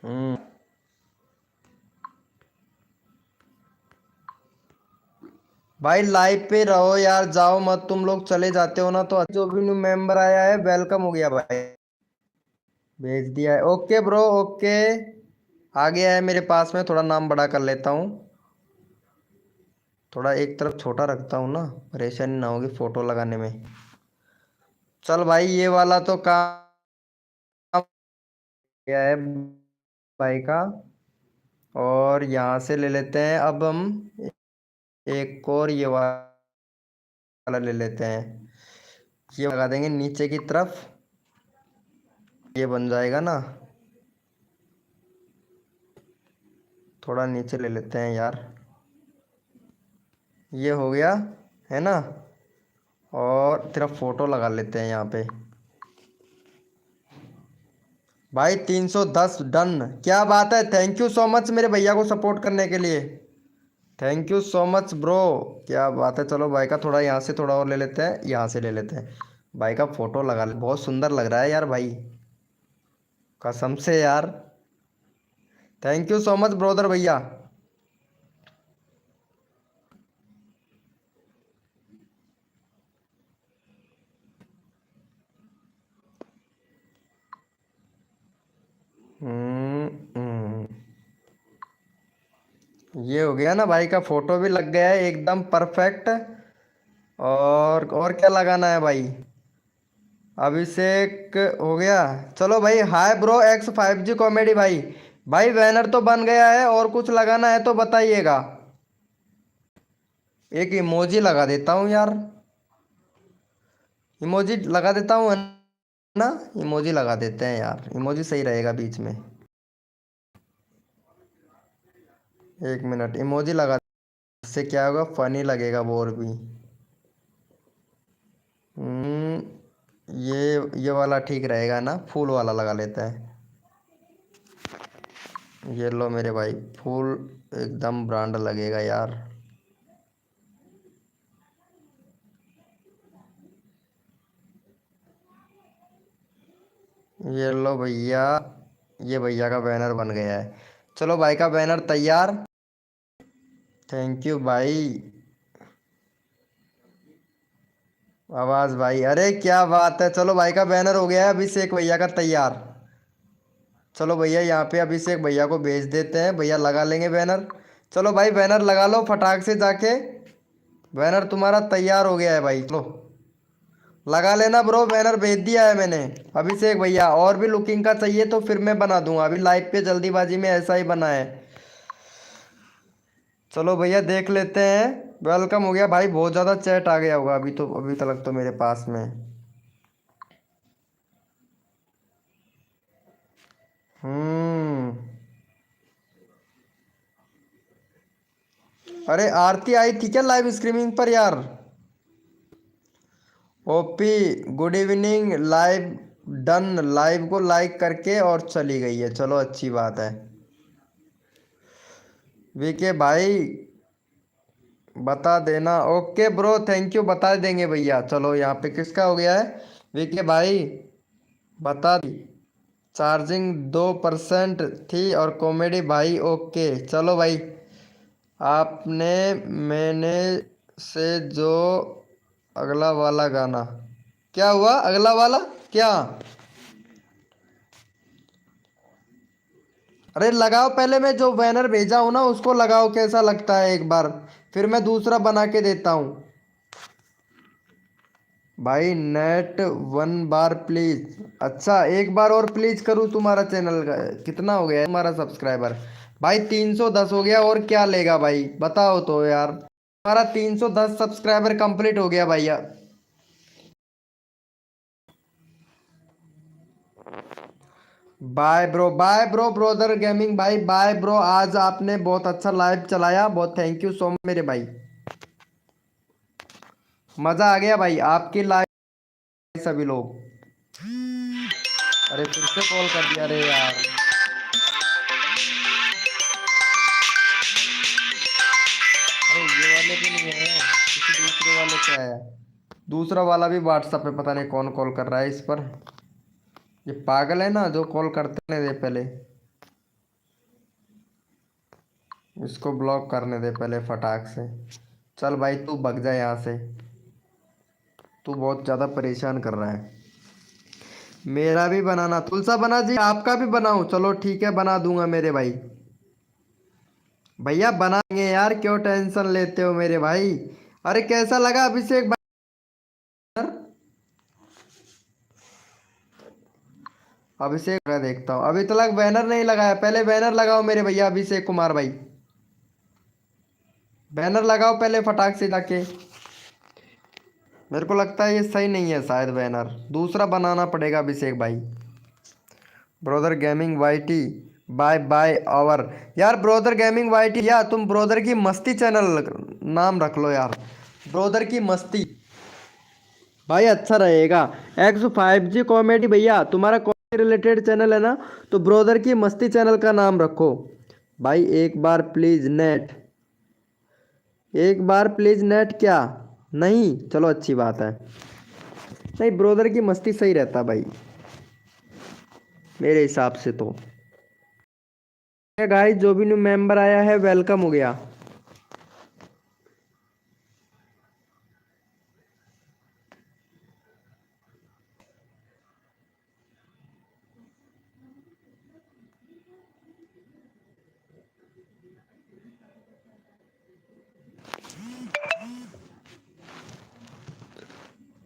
हम्म भाई लाइव पे रहो यार, जाओ मत। तुम लोग चले जाते हो ना तो। जो भी न्यू मेंबर आया है वेलकम हो गया भाई। भेज दिया है। Okay bro okay. आ गया है मेरे पास में। थोड़ा नाम बड़ा कर लेता हूँ। थोड़ा एक तरफ छोटा रखता हूँ ना, परेशानी ना होगी फोटो लगाने में। चल भाई ये वाला तो काम गया है भाई का। और यहाँ से ले लेते हैं अब हम एक और ये वाला वाला ले लेते हैं, ये लगा देंगे नीचे की तरफ, ये बन जाएगा ना। थोड़ा नीचे ले लेते हैं यार, ये हो गया है ना। और तेरा फोटो लगा लेते हैं यहाँ पे भाई। 310 डन, क्या बात है। थैंक यू सो मच मेरे भैया को सपोर्ट करने के लिए, thank you so much bro, क्या बात है। चलो भाई का थोड़ा यहाँ से थोड़ा और ले लेते हैं, यहाँ से ले लेते हैं। भाई का फोटो लगा ले, बहुत सुंदर लग रहा है यार भाई, कसम से यार। Thank you so much brother भैया। हम्म हम्म। ये हो गया ना, भाई का फोटो भी लग गया है एकदम परफेक्ट। और क्या लगाना है भाई। अभिषेक हो गया। चलो भाई, हाय ब्रो X5G कॉमेडी भाई। भाई बैनर तो बन गया है, और कुछ लगाना है तो बताइएगा। एक इमोजी लगा देता हूँ यार, इमोजी लगा देता हूँ है ना। इमोजी लगा देते हैं यार, इमोजी सही रहेगा बीच में। एक मिनट, इमोजी लगा, इससे क्या होगा, फनी लगेगा वो और भी। ये वाला ठीक रहेगा ना, फूल वाला लगा लेते हैं। ये लो मेरे भाई, फूल एकदम ब्रांड लगेगा यार। ये लो भैया, ये भैया का बैनर बन गया है। चलो भाई का बैनर तैयार। थैंक यू भाई। आवाज भाई, अरे क्या बात है। चलो भाई का बैनर हो गया है अभिषेक भैया का तैयार। चलो भैया यहाँ पे अभिषेक भैया को भेज देते हैं, भैया लगा लेंगे बैनर। चलो भाई बैनर लगा लो फटाक से जाके, बैनर तुम्हारा तैयार हो गया है भाई। लो लगा लेना ब्रो, बैनर भेज दिया है मैंने। अभिषेक भैया और भी लुकिंग का चाहिए तो फिर मैं बना दूंगा, अभी लाइव पे जल्दीबाजी में ऐसा ही बना है। चलो भैया देख लेते हैं। वेलकम हो गया भाई, बहुत ज़्यादा चैट आ गया होगा अभी तो, अभी तक तो मेरे पास में। हम्म। अरे आरती आई थी क्या लाइव स्ट्रीमिंग पर यार। OP good evening live. Done, live को लाइक करके और चली गई है, चलो अच्छी बात है। वीके भाई बता देना, ओके ब्रो थैंक यू, बता देंगे भैया। चलो यहाँ पे किसका हो गया है, वीके भाई बता दी। चार्जिंग 2% थी और कॉमेडी भाई ओके। चलो भाई, आपने मैंने से जो अगला वाला गाना, क्या हुआ अगला वाला क्या। अरे लगाओ पहले, मैं जो बैनर भेजा हूं ना उसको लगाओ, कैसा लगता है एक बार, फिर मैं दूसरा बना के देता हूँ। भाई नेट 1 बार प्लीज। अच्छा एक बार और प्लीज करूँ तुम्हारा चैनल का, कितना हो गया है तुम्हारा सब्सक्राइबर। भाई 310 हो गया, और क्या लेगा भाई बताओ तो यार। हमारा 310 सब्सक्राइबर कंप्लीट हो गया भैया। बाय ब्रो ब्रोदर गेमिंग भाई, बाय ब्रो। आज आपने बहुत अच्छा लाइव चलाया, बहुत थैंक यू सो मच मेरे भाई, मजा आ गया भाई आपकी लाइव। सभी लोग, अरे फिर से कॉल कर दिया, अरे यार। अरे ये वाले भी नहीं है, किसी दूसरे वाले पे है। दूसरा वाला भी व्हाट्सएप पे पता नहीं कौन कॉल कर रहा है इस पर। ये पागल है ना जो कॉल करते नहीं दे पहले, इसको ब्लॉक करने दे पहले फटाक से। चल भाई तू भग जा यहाँ से, तू बहुत ज़्यादा परेशान कर रहा है। मेरा भी बनाना, तुलसा बना जी आपका भी बनाऊं, चलो ठीक है बना दूंगा मेरे भाई। भैया बनाएंगे यार, क्यों टेंशन लेते हो मेरे भाई। अरे कैसा लगा अभिषेक भाई। अभिषेक का देखता हूँ, अभी तक बैनर नहीं लगाया, पहले बैनर लगाओ मेरे भैया अभिषेक कुमार भाई, बैनर लगाओ पहले फटाक से जाके। मेरे को लगता है ये सही नहीं है शायद बैनर, दूसरा बनाना पड़ेगा अभिषेक भाई। Brother gaming YT bye bye hour. यार ब्रोदर गेमिंग वाईटी, या तुम ब्रोदर की मस्ती चैनल नाम रख लो यार, ब्रोदर की मस्ती भाई अच्छा रहेगा। X5G कॉमेडी भैया तुम्हारा कॉमेडी रिलेटेड चैनल है ना, तो ब्रोदर की मस्ती चैनल का नाम रखो भाई। एक बार प्लीज नेट, एक बार प्लीज नेट क्या नहीं, चलो अच्छी बात है। नहीं ब्रोदर की मस्ती सही रहता भाई मेरे हिसाब से तो। गाइस जो भी न्यू मेंबर आया है वेलकम हो गया।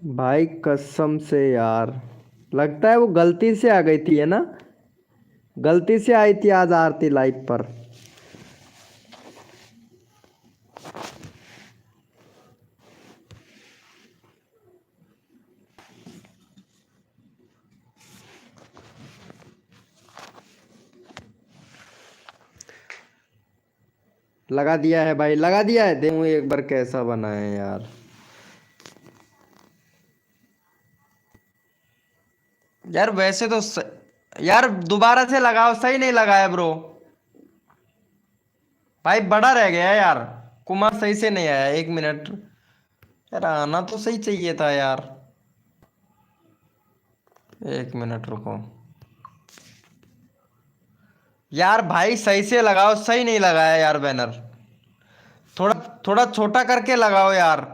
भाई कसम से यार, लगता है वो गलती से आ गई थी है ना, गलती से आई थी आज आरती लाइव पर। लगा दिया है भाई, लगा दिया है। देखूं एक बार कैसा बना है यार। यार वैसे तो यार दोबारा से लगाओ, सही नहीं लगाया ब्रो भाई, बड़ा रह गया यार। कुमार सही से नहीं आया, 1 मिनट यार, आना तो सही चाहिए था यार। 1 मिनट रुको यार, भाई सही से लगाओ, सही नहीं लगाया यार बैनर। थोड़ा थोड़ा छोटा करके लगाओ यार,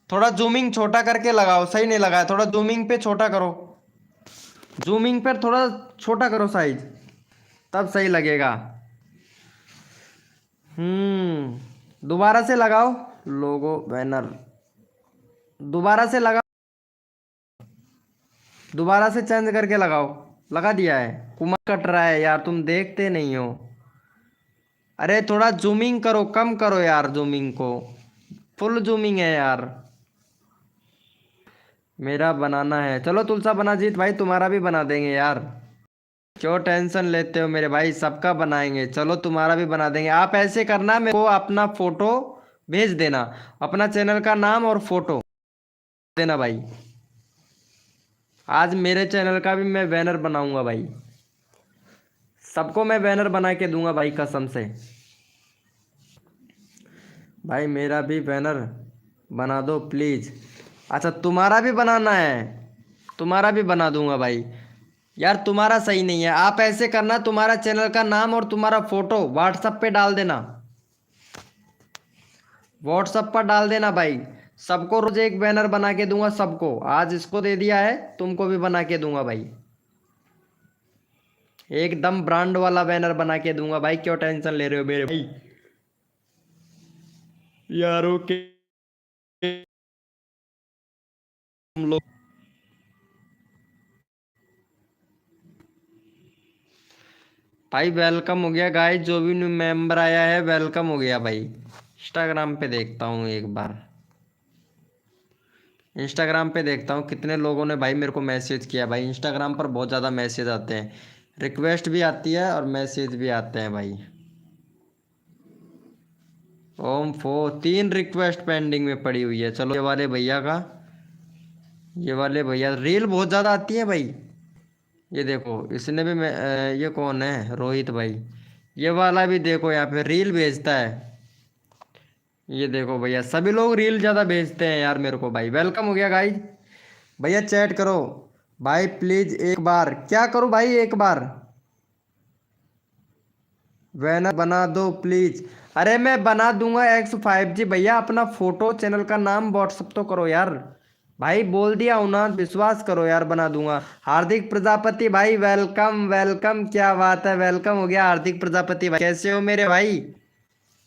थोड़ा जूमिंग छोटा करके लगाओ, सही नहीं लगाया। थोड़ा जूमिंग पे छोटा करो, जूमिंग पर थोड़ा छोटा करो साइज, तब सही लगेगा। दोबारा से लगाओ लोगो बैनर, दोबारा से लगाओ, दोबारा से चेंज करके लगाओ। लगा दिया है। कुमार कट रहा है यार, तुम देखते नहीं हो। अरे थोड़ा जूमिंग करो, कम करो यार जूमिंग को, फुल जूमिंग है यार। मेरा बनाना है, चलो तुलसा बना जीत भाई, तुम्हारा भी बना देंगे यार। क्यों टेंशन लेते हो मेरे भाई, सबका बनाएंगे, चलो तुम्हारा भी बना देंगे। आप ऐसे करना, मेरे को अपना फोटो भेज देना, अपना चैनल का नाम और फोटो देना भाई। आज मेरे चैनल का भी मैं बैनर बनाऊंगा भाई, सबको मैं बैनर बना के दूंगा भाई कसम से। भाई मेरा भी बैनर बना दो प्लीज। अच्छा तुम्हारा भी बनाना है, तुम्हारा भी बना दूंगा भाई। यार तुम्हारा सही नहीं है, आप ऐसे करना, तुम्हारा चैनल का नाम और तुम्हारा फोटो व्हाट्सएप पे डाल देना, व्हाट्सएप पर डाल देना भाई। सबको रोज एक बैनर बना के दूंगा सबको, आज इसको दे दिया है, तुमको भी बना के दूंगा भाई। एकदम ब्रांड वाला बैनर बना के दूंगा भाई, क्यों टेंशन ले रहे हो मेरे भाई। यारों के हम लोग भाई वेलकम हो गया गाइस, जो भी न्यू मेंबर आया है वेलकम हो गया भाई। इंस्टाग्राम पे देखता हूँ एक बार, इंस्टाग्राम पे देखता हूँ कितने लोगों ने भाई मेरे को मैसेज किया भाई। इंस्टाग्राम पर बहुत ज़्यादा मैसेज आते हैं, रिक्वेस्ट भी आती है और मैसेज भी आते हैं भाई। ओम फो 3 रिक्वेस्ट पेंडिंग में पड़ी हुई है। चलो ये वाले भैया का, ये वाले भैया रील बहुत ज़्यादा आती है भाई। ये देखो इसने भी ये कौन है, रोहित भाई, ये वाला भी देखो यहाँ पे रील भेजता है। ये देखो भैया सभी लोग रील ज़्यादा भेजते हैं यार मेरे को भाई। वेलकम हो गया गाइज, भैया चैट करो भाई प्लीज। एक बार क्या करूँ भाई, एक बार बैनर बना दो प्लीज। अरे मैं बना दूंगा X5G भैया, अपना फोटो चैनल का नाम व्हाट्सअप तो करो यार भाई, बोल दिया हूं ना, विश्वास करो यार, बना दूंगा। हार्दिक प्रजापति भाई वेलकम वेलकम, क्या बात है, वेलकम हो गया हार्दिक प्रजापति भाई, कैसे हो मेरे भाई,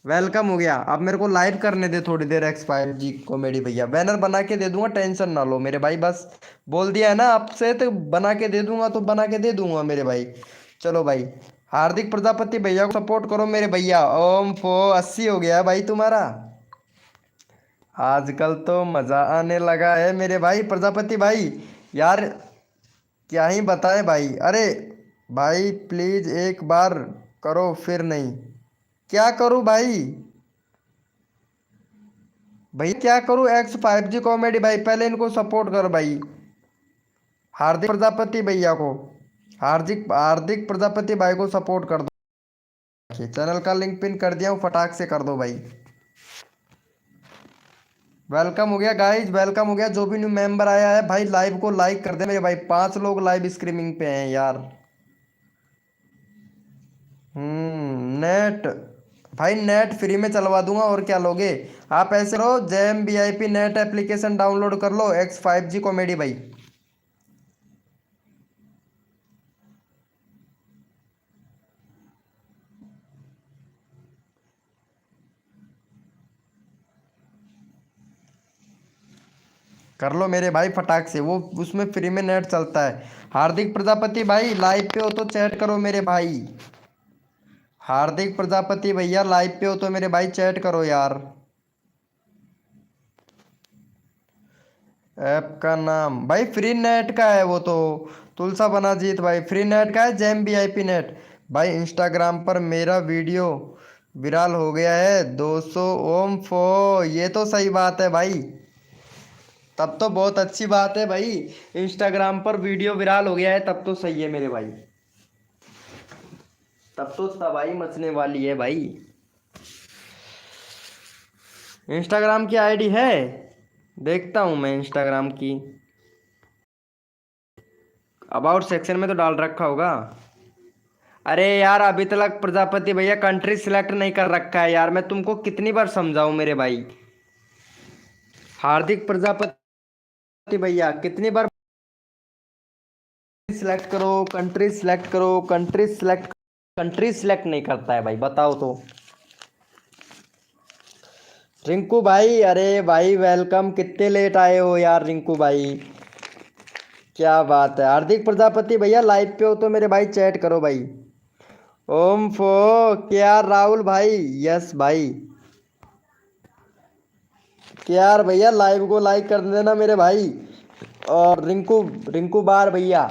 वेलकम हो गया। अब मेरे को लाइव करने दे थोड़ी देर X5G कॉमेडी भैया, बैनर बना के दे दूंगा, टेंशन ना लो मेरे भाई, बस बोल दिया है ना आपसे तो बना के दे दूंगा, तो बना के दे दूंगा मेरे भाई। चलो भाई हार्दिक प्रजापति भैया को सपोर्ट करो मेरे भैया। ओम फो 80 हो गया भाई तुम्हारा, आजकल तो मजा आने लगा है मेरे भाई प्रजापति भाई। यार क्या ही बताएं भाई। अरे भाई प्लीज एक बार करो फिर नहीं। क्या करूं भाई? भाई क्या करूं? X5G कॉमेडी भाई, पहले इनको सपोर्ट करो भाई। हार्दिक प्रजापति भैया को, हार्दिक हार्दिक प्रजापति भाई को सपोर्ट कर दो। चैनल का लिंक पिन कर दिया हूँ, फटाक से कर दो भाई। वेलकम हो गया गाइज, वेलकम हो गया। जो भी न्यू मेंबर आया है भाई लाइव को लाइक कर दे मेरे भाई। 5 लोग लाइव स्ट्रीमिंग पे हैं यार। नेट भाई, नेट फ्री में चलवा दूंगा, और क्या लोगे आप? ऐसे रहो, JM VIP net application download कर लो, X5G कॉमेडी भाई। कर लो मेरे भाई फटाक से, वो उसमें फ्री में नेट चलता है। हार्दिक प्रजापति भाई लाइव पे हो तो चैट करो मेरे भाई। हार्दिक प्रजापति भैया लाइव पे हो तो मेरे भाई चैट करो यार। ऐप का नाम भाई फ्री नेट का है वो तो। तुलसा बनाजीत भाई फ्री नेट का है, जेम वीआईपी नेट भाई। इंस्टाग्राम पर मेरा वीडियो विराल हो गया है 200 ओम फो। ये तो सही बात है भाई, तब तो बहुत अच्छी बात है भाई। इंस्टाग्राम पर वीडियो वायरल हो गया है तब तो सही है मेरे भाई, तब तो तबाही मचने वाली है भाई। इंस्टाग्राम की आईडी है, देखता हूँ मैं इंस्टाग्राम की। अबाउट सेक्शन में तो डाल रखा होगा। अरे यार अभी तक प्रजापति भैया कंट्री सिलेक्ट नहीं कर रखा है यार, मैं तुमको कितनी बार समझाऊं मेरे भाई। हार्दिक प्रजापति भैया कितनी बार सिलेक्ट करो, कंट्री सिलेक्ट करो, कंट्री सिलेक्ट नहीं करता है भाई, बताओ तो। रिंकू भाई, अरे भाई वेलकम, कितने लेट आए हो यार रिंकू भाई, क्या बात है। हार्दिक प्रजापति भैया लाइव पे हो तो मेरे भाई चैट करो भाई। ओम फो क्या राहुल भाई, यस भाई। क्या भैया लाइव को लाइक कर देना मेरे भाई। और रिंकू रिंकू बार भैया,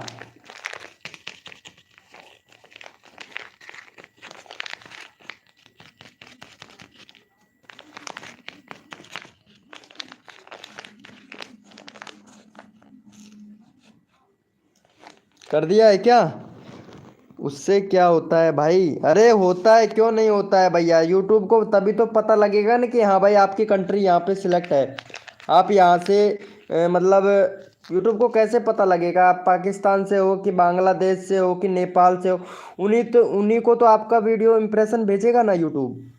कर दिया है क्या? उससे क्या होता है भाई? अरे होता है, क्यों नहीं होता है भैया। यूट्यूब को तभी तो पता लगेगा ना कि हाँ भाई आपकी कंट्री यहाँ पे सिलेक्ट है। आप यहाँ से मतलब यूट्यूब को कैसे पता लगेगा आप पाकिस्तान से हो कि बांग्लादेश से हो कि नेपाल से हो? उन्हीं को तो आपका वीडियो इंप्रेशन भेजेगा ना यूट्यूब।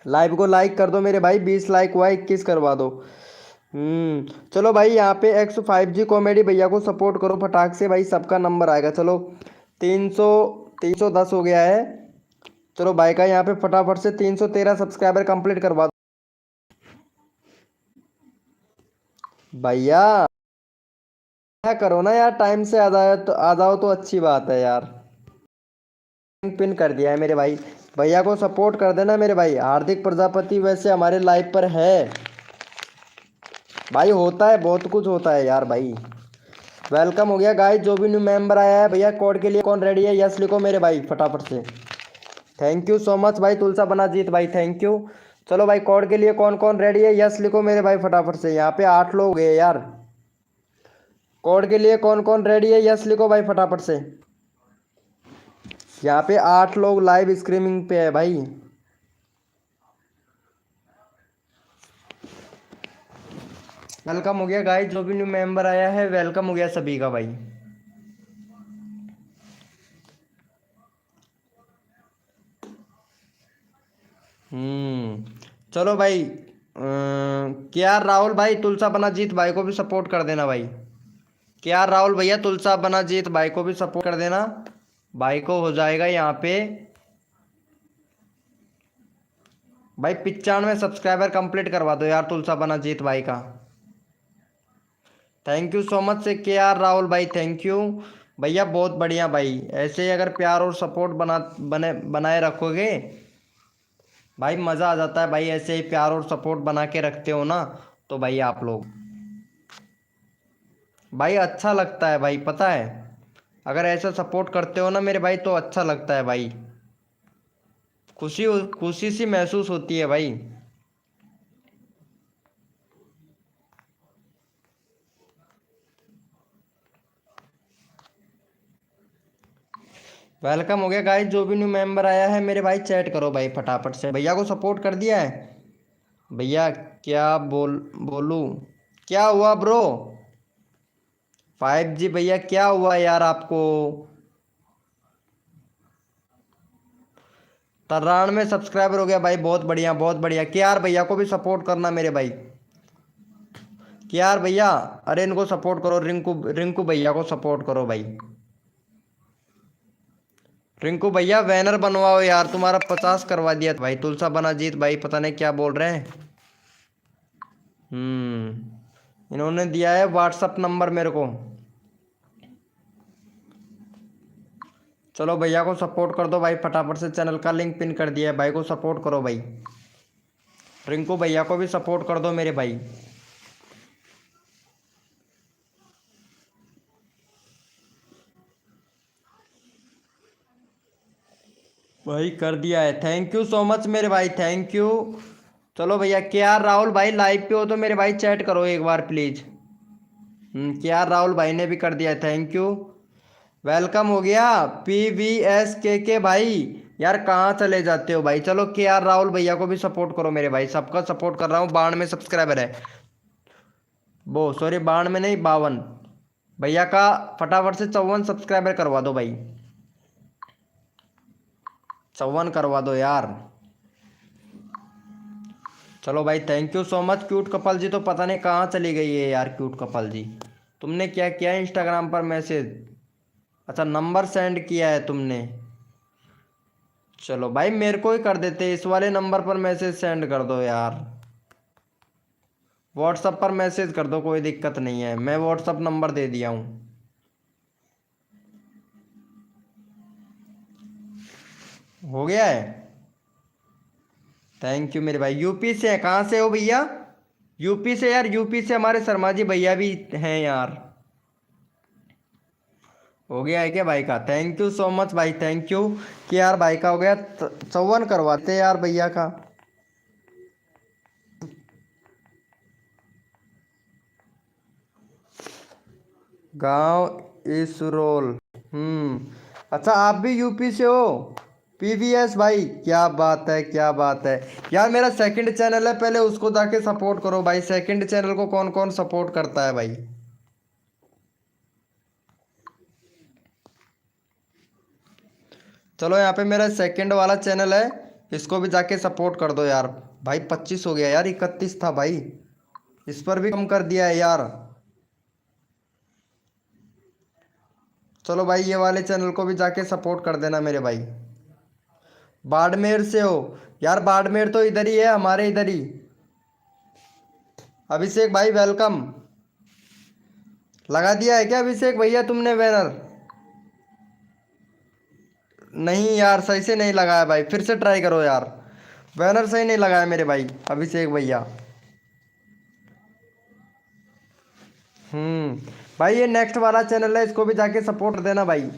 लाइव को लाइक कर दो मेरे भाई, 20 लाइक हुआ, 21 करवा दो। चलो भाई यहाँ पे X5G कॉमेडी भैया को सपोर्ट करो फटाक से भाई, सबका नंबर आएगा। चलो 310 हो गया है। चलो भाई का यहाँ पे फटाफट से 313 सब्सक्राइबर कंप्लीट करवा दो भैया। क्या करो ना यार, टाइम से आ जाओ तो अच्छी बात है यार। पिन कर दिया है मेरे भाई, भैया को सपोर्ट कर देना मेरे भाई। हार्दिक प्रजापति वैसे हमारे लाइव पर है भाई, होता है बहुत कुछ होता है यार भाई। वेलकम हो गया गाइस, जो भी न्यू मेंबर आया है भैया कोड के लिए कौन रेडी है, यस लिखो मेरे भाई फटाफट से। थैंक यू सो मच भाई तुलसा बनाजीत भाई, थैंक यू। चलो भाई कोड के लिए कौन कौन रेडी है, यस लिखो मेरे भाई फटाफट से। यहाँ पे 8 लोग गए यार। कोड के लिए कौन कौन रेडी है, यस लिखो भाई फटाफट से। यहाँ पे 8 लोग लाइव स्ट्रीमिंग पे है भाई। वेलकम हो गया गाइस, जो भी न्यू मेंबर आया है वेलकम हो गया सभी का भाई। चलो भाई क्या राहुल भाई तुलसा बनाजीत भाई को भी सपोर्ट कर देना भाई। क्या राहुल भैया तुलसा बनाजीत भाई को भी सपोर्ट कर देना भाई को हो जाएगा यहाँ पे भाई 95 सब्सक्राइबर कंप्लीट करवा दो यार तुलसा बनाजीत भाई का। थैंक यू सो मच से के आर राहुल भाई, थैंक यू भैया, बहुत बढ़िया भाई। ऐसे ही अगर प्यार और सपोर्ट बनाए रखोगे भाई मज़ा आ जाता है भाई, ऐसे ही प्यार और सपोर्ट बना के रखते हो ना तो भाई आप लोग, भाई अच्छा लगता है भाई, पता है अगर ऐसा सपोर्ट करते हो ना मेरे भाई तो अच्छा लगता है भाई, खुशी खुशी सी महसूस होती है भाई। वेलकम हो गया गाइस, जो भी न्यू मेंबर आया है मेरे भाई चैट करो भाई फटाफट से, भैया को सपोर्ट कर दिया है भैया। क्या बोलूं, क्या हुआ ब्रो? 5G भैया क्या हुआ यार आपको? 93 सब्सक्राइबर हो गया भाई, बहुत बढ़िया बहुत बढ़िया। के आर भैया को भी सपोर्ट करना मेरे भाई, के आर भैया, अरे इनको सपोर्ट करो, रिंकू रिंकू भैया को सपोर्ट करो भाई। रिंकू भैया बैनर बनवाओ यार, तुम्हारा 50 करवा दिया भाई। तुलसा बना जीत भाई पता नहीं क्या बोल रहे हैं। इन्होंने दिया है व्हाट्सअप नंबर मेरे को। चलो भैया को सपोर्ट कर दो भाई फटाफट से, चैनल का लिंक पिन कर दिया है, भाई को सपोर्ट करो भाई। रिंकू भैया को भी सपोर्ट कर दो मेरे भाई। भाई कर दिया है, थैंक यू सो मच मेरे भाई, थैंक यू। चलो भैया, के आर राहुल भाई लाइव पे हो तो मेरे भाई चैट करो एक बार प्लीज। के आर राहुल भाई ने भी कर दिया है, थैंक यू। वेलकम हो गया PVS के भाई, यार कहाँ चले जाते हो भाई? चलो के आर राहुल भैया को भी सपोर्ट करो मेरे भाई, सबका सपोर्ट कर रहा हूँ। 92 सब्सक्राइबर है, वो सॉरी 92 नहीं 52। भैया का फटाफट से 54 सब्सक्राइबर करवा दो भाई, 54 करवा दो यार। चलो भाई thank you so much. Cute couple जी तो पता नहीं कहाँ चली गई है यार। क्यूट कपल जी तुमने क्या किया इंस्टाग्राम पर मैसेज? अच्छा नंबर सेंड किया है तुमने, चलो भाई मेरे को ही कर देते, इस वाले नंबर पर मैसेज सेंड कर दो यार। व्हाट्सअप पर मैसेज कर दो, कोई दिक्कत नहीं है, मैं व्हाट्सअप नंबर दे दिया हूँ। हो गया है, थैंक यू मेरे भाई। यूपी से है, कहाँ से हो भैया? यूपी से यार, यूपी से हमारे शर्मा जी भैया भी हैं यार। हो गया है क्या भाई का? थैंक यू सो मच भाई, थैंक यू कि यार भाई का हो गया। 54 करवाते यार भैया का। गांव इसरोल, अच्छा आप भी यूपी से हो? PVS भाई क्या बात है क्या बात है यार। मेरा सेकंड चैनल है, पहले उसको जाके सपोर्ट करो भाई। सेकंड चैनल को कौन कौन सपोर्ट करता है भाई? चलो यहाँ पे मेरा सेकंड वाला चैनल है, इसको भी जाके सपोर्ट कर दो यार। भाई 25 हो गया यार, 31 था भाई, इस पर भी कम कर दिया है यार। चलो भाई ये वाले चैनल को भी जाके सपोर्ट कर देना मेरे भाई। बाड़मेर से हो यार? बाड़मेर तो इधर ही है, हमारे इधर ही। अभिषेक भाई वेलकम। लगा दिया है क्या अभिषेक भैया तुमने बैनर? नहीं यार सही से नहीं लगाया भाई, फिर से ट्राई करो यार, बैनर सही नहीं लगाया मेरे भाई अभिषेक भैया। भाई ये नेक्स्ट वाला चैनल है, इसको भी जाके सपोर्ट देना भाई।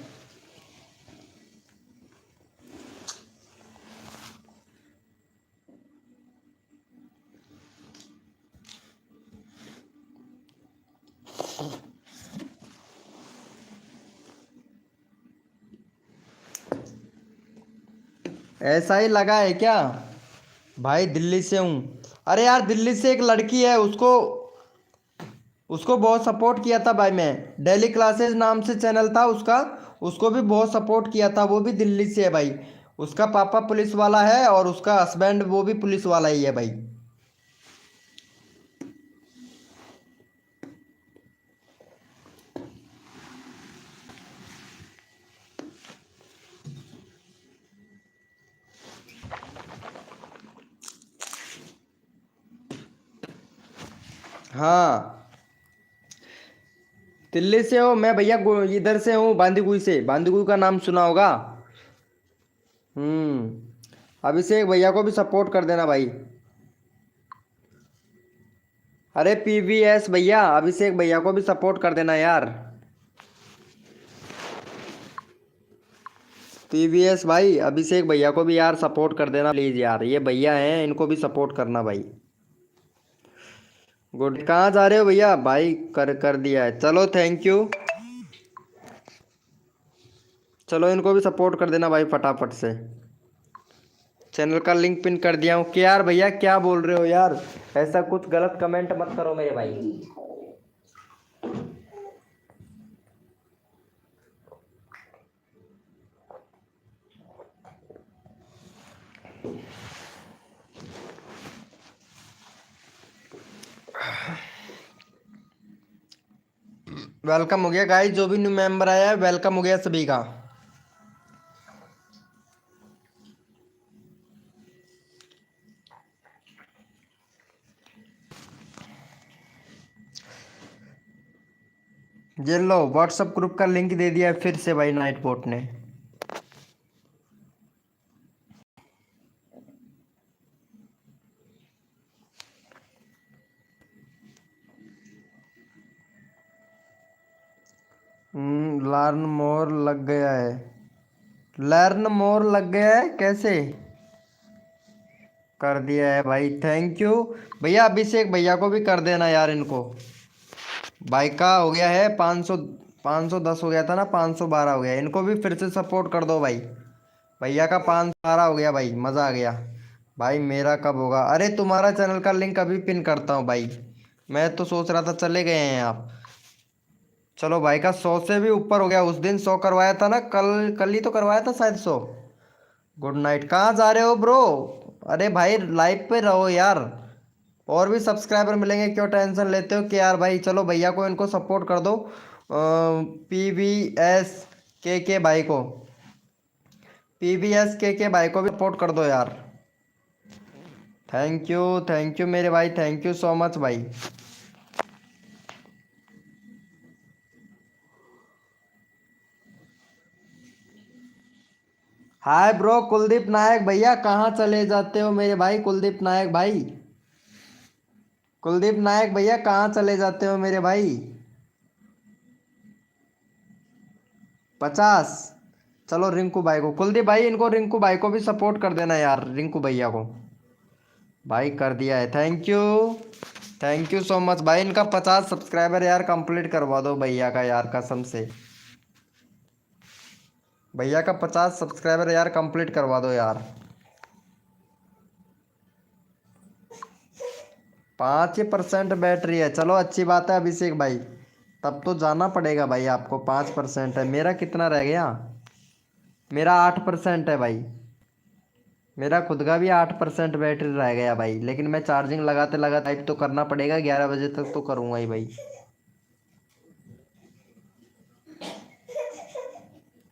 ऐसा ही लगा है क्या? भाई दिल्ली से हूँ। अरे यार दिल्ली से एक लड़की है, उसको उसको बहुत सपोर्ट किया था भाई मैं। डेली क्लासेस नाम से चैनल था उसका, उसको भी बहुत सपोर्ट किया था, वो भी दिल्ली से है भाई। उसका पापा पुलिस वाला है और उसका हस्बैंड वो भी पुलिस वाला ही है भाई। हाँ दिल्ली से हो? मैं भैया इधर से हूँ, बांदीकुई से। बांदीकुई का नाम सुना होगा। अभिषेक भैया को भी सपोर्ट कर देना भाई। अरे पीवीएस भैया अभिषेक भैया को भी सपोर्ट कर देना यार। पीवीएस भाई अभिषेक भैया को भी यार सपोर्ट कर देना प्लीज यार, ये भैया हैं इनको भी सपोर्ट करना भाई। गुड, कहाँ जा रहे हो भैया? भाई कर दिया है, चलो थैंक यू। चलो इनको भी सपोर्ट कर देना भाई फटाफट से। चैनल का लिंक पिन कर दिया हूँ। क्या यार भैया क्या बोल रहे हो यार, ऐसा कुछ गलत कमेंट मत करो मेरे भाई। वेलकम हो गया गाइस, जो भी न्यू मेंबर आया है वेलकम हो गया सभी का। ये लो व्हाट्सएप ग्रुप का लिंक दे दिया है फिर से भाई नाइट बोट ने। लर्न मोर लग गया है, लर्न मोर लग गया है, कैसे कर दिया है भाई, थैंक यू भैया। अभिषेक भैया को भी कर देना यार, इनको भाई का हो गया है 510 हो गया था ना, 512 हो गया, इनको भी फिर से सपोर्ट कर दो भाई। भैया का 512 हो गया भाई, मज़ा आ गया भाई। मेरा कब होगा? अरे तुम्हारा चैनल का लिंक अभी पिन करता हूँ भाई, मैं तो सोच रहा था चले गए हैं आप। चलो भाई का 100 से भी ऊपर हो गया, उस दिन 100 करवाया था ना, कल ही तो करवाया था शायद 100। गुड नाइट, कहाँ जा रहे हो ब्रो? अरे भाई लाइव पे रहो यार, और भी सब्सक्राइबर मिलेंगे, क्यों टेंशन लेते हो कि यार भाई। चलो भैया को इनको सपोर्ट कर दो, पीवीएस के भाई को, पीवीएस के भाई को भी सपोर्ट कर दो यार। थैंक यू मेरे भाई, थैंक यू सो मच भाई। हाय ब्रो कुलदीप नायक भैया, कहाँ चले जाते हो मेरे भाई? कुलदीप नायक भाई, कुलदीप नायक भैया कहाँ चले जाते हो मेरे भाई? 50। चलो रिंकू भाई को, कुलदीप भाई इनको रिंकू भाई को भी सपोर्ट कर देना यार, रिंकू भैया को भाई कर दिया है, थैंक यू सो मच भाई। इनका 50 सब्सक्राइबर यार कंप्लीट करवा दो भैया का यार, कसम से भैया का 50 सब्सक्राइबर यार कंप्लीट करवा दो यार। 5% बैटरी है, चलो अच्छी बात है अभिषेक भाई, तब तो जाना पड़ेगा भाई आपको। 5% है, मेरा कितना रह गया? मेरा 8% है भाई, मेरा खुद का भी 8% बैटरी रह गया भाई, लेकिन मैं चार्जिंग लगाते लगाते टाइप तो करना पड़ेगा, 11 बजे तक तो करूँगा ही भाई।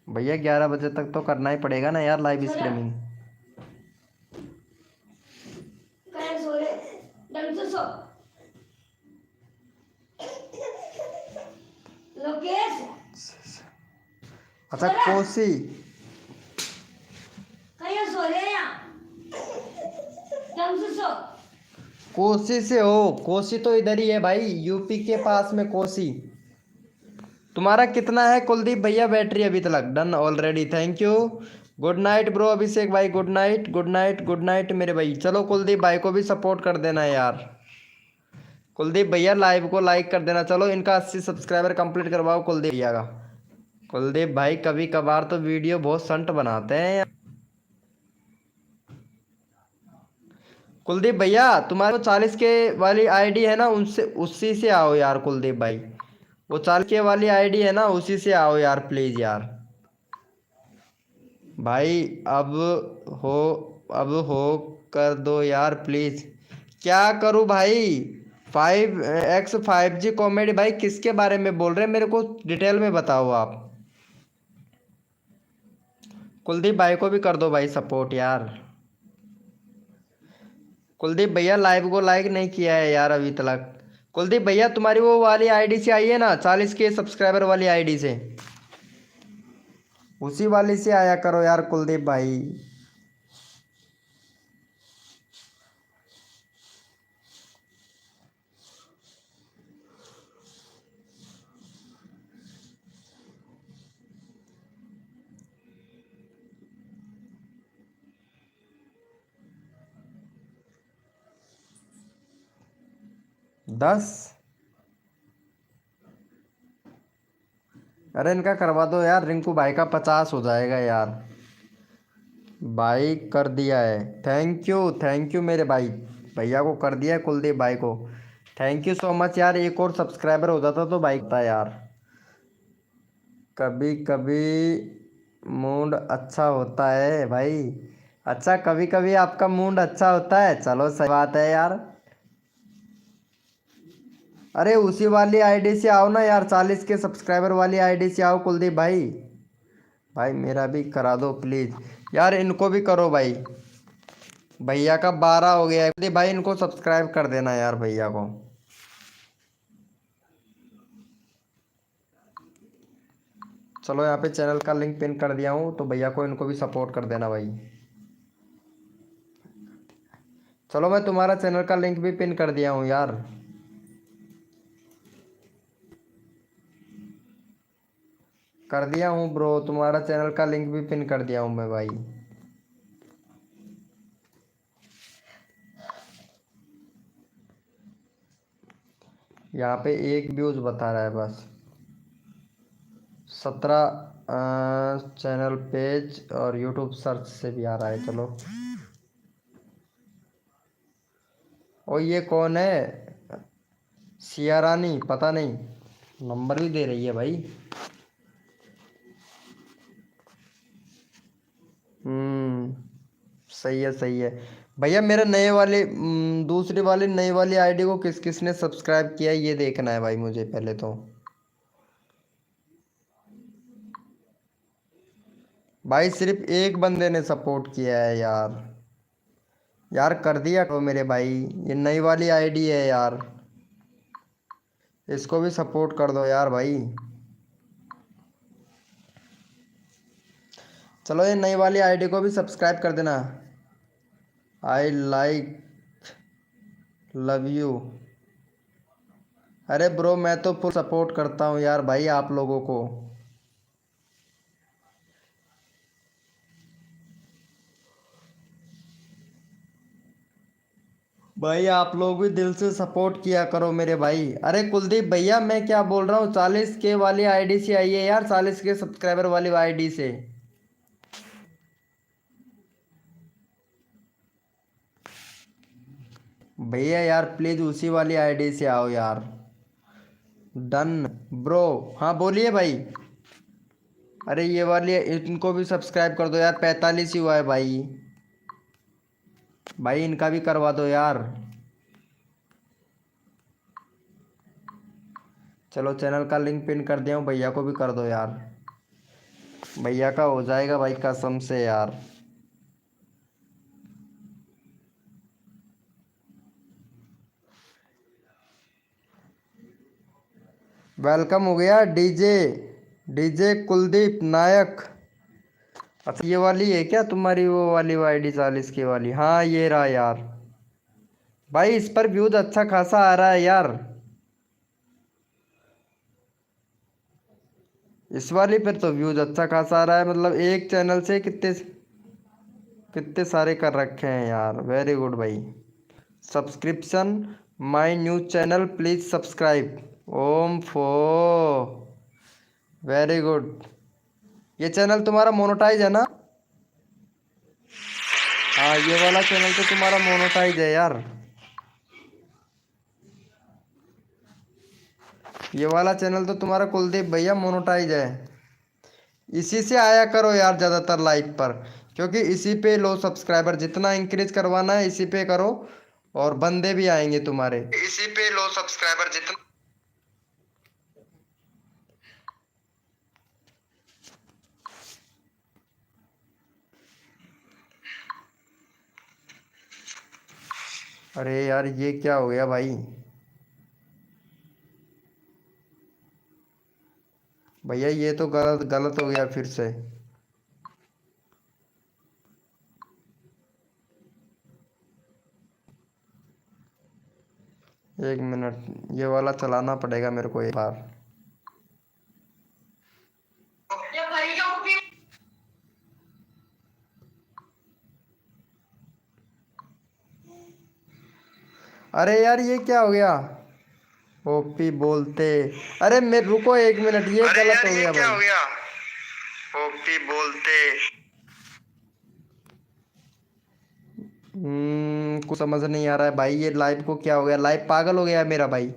भैया 11 बजे तक तो करना ही पड़ेगा ना यार लाइव स्ट्रीमिंग। अच्छा कोसी, कोसी से हो? कोसी तो इधर ही है भाई, यूपी के पास में कोसी। तुम्हारा कितना है कुलदीप भैया बैटरी अभी तक? Done already, thank you. Good night bro Abhishek भाई, good night good night good night मेरे भाई। चलो कुलदीप भाई को भी सपोर्ट कर देना यार, कुलदीप भैया लाइव को लाइक कर देना। चलो इनका 80 सब्सक्राइबर कंप्लीट करवाओ कुलदीप भैया का। कुलदीप भाई कभी कभार तो वीडियो बहुत संट बनाते हैं यार। कुलदीप भैया तुम्हारे 40 के वाली आईडी है ना, उनसे उसी से आओ यार कुलदीप भाई, वो 40 के वाली आईडी है ना, उसी से आओ यार प्लीज़ यार भाई। हो अब हो कर दो यार प्लीज़। क्या करूँ भाई? 5G कॉमेडी भाई किसके बारे में बोल रहे हैं, मेरे को डिटेल में बताओ आप। कुलदीप भाई को भी कर दो भाई सपोर्ट यार। कुलदीप भैया लाइव को लाइक नहीं किया है यार अभी तक। कुलदीप भैया तुम्हारी वो वाली आईडी से आई है ना, 40 के सब्सक्राइबर वाली आईडी से, उसी वाली से आया करो यार कुलदीप भाई। 10। अरे इनका करवा दो यार, रिंकू भाई का 50 हो जाएगा यार। भाई कर दिया है, थैंक यू मेरे भाई। भैया को कर दिया है, कुलदीप भाई को। थैंक यू सो मच यार, एक और सब्सक्राइबर हो जाता तो भाई था यार। कभी कभी मूड अच्छा होता है भाई। अच्छा, कभी कभी आपका मूड अच्छा होता है, चलो सही बात है यार। अरे उसी वाली आईडी से आओ ना यार, 40 के सब्सक्राइबर वाली आईडी से आओ कुलदीप भाई। भाई मेरा भी करा दो प्लीज़ यार, इनको भी करो भाई। भैया का 12 हो गया है कुलदीप भाई, इनको सब्सक्राइब कर देना यार भैया को। चलो यहाँ पे चैनल का लिंक पिन कर दिया हूँ, तो भैया को इनको भी सपोर्ट कर देना भाई। चलो मैं तुम्हारा चैनल का लिंक भी पिन कर दिया हूँ यार। कर दिया हूँ ब्रो, तुम्हारा चैनल का लिंक भी पिन कर दिया हूँ मैं भाई। यहाँ पे एक व्यूज बता रहा है बस। 17 चैनल पेज और यूट्यूब सर्च से भी आ रहा है। चलो, और ये कौन है? सिया रानी, पता नहीं, नंबर भी दे रही है भाई। सही है सही है। भैया मेरे नए वाले दूसरी वाली नई वाली आईडी को किस किस ने सब्सक्राइब किया है, ये देखना है भाई मुझे पहले तो। भाई सिर्फ एक बंदे ने सपोर्ट किया है यार। यार कर दिया करो मेरे भाई, ये नई वाली आईडी है यार, इसको भी सपोर्ट कर दो यार भाई। चलो ये नई वाली आईडी को भी सब्सक्राइब कर देना। I like love you. अरे ब्रो मैं तो फुल सपोर्ट करता हूँ यार भाई आप लोगों को। भाई आप लोग भी दिल से सपोर्ट किया करो मेरे भाई। अरे कुलदीप भैया मैं क्या बोल रहा हूँ, 40 के वाली आईडी से आइए यार, 40 के सब्सक्राइबर वाली आईडी से। भैया यार प्लीज उसी वाली आईडी से आओ यार। डन ब्रो, हाँ बोलिए भाई। अरे ये वाली इनको भी सब्सक्राइब कर दो यार, 45 ही हुआ है भाई। भाई इनका भी करवा दो यार। चलो चैनल का लिंक पिन कर दिया हूँ, भैया को भी कर दो यार। भैया का हो जाएगा भाई कसम से यार। वेलकम हो गया डीजे, डीजे कुलदीप नायक। अच्छा ये वाली है क्या तुम्हारी वो वाली आईडी 40 की वाली? हाँ ये रहा यार। भाई इस पर व्यूज अच्छा खासा आ रहा है यार। इस वाली पर तो व्यूज अच्छा खासा आ रहा है, मतलब एक चैनल से कितने कितने सारे कर रखे हैं यार। वेरी गुड भाई। Subscription my news channel please subscribe. ओम फो, वेरी गुड। ये चैनल तुम्हारा मोनेटाइज है ना? हाँ ये वाला चैनल तो तुम्हारा मोनेटाइज है यार। ये वाला चैनल तो तुम्हारा कुलदीप भैया मोनेटाइज है। इसी से आया करो यार ज़्यादातर लाइव पर, क्योंकि इसी पे लो सब्सक्राइबर, जितना इंक्रीज करवाना है इसी पे करो और बंदे भी आएंगे तुम्हारे। इसी पे लो सब्सक्राइबर जितना। अरे यार ये क्या हो गया भाई? भैया ये तो गलत गलत हो गया फिर से। एक मिनट, ये वाला चलाना पड़ेगा मेरे को एक बार। अरे यार ये क्या हो गया? ओपी बोलते। अरे मेरे रुको 1 मिनट, ये अरे गलत यार हो ये गया क्या हो भाई। गया? ओपी बोलते। कुछ समझ नहीं आ रहा है भाई, ये लाइव को क्या हो गया, लाइव पागल हो गया है मेरा भाई।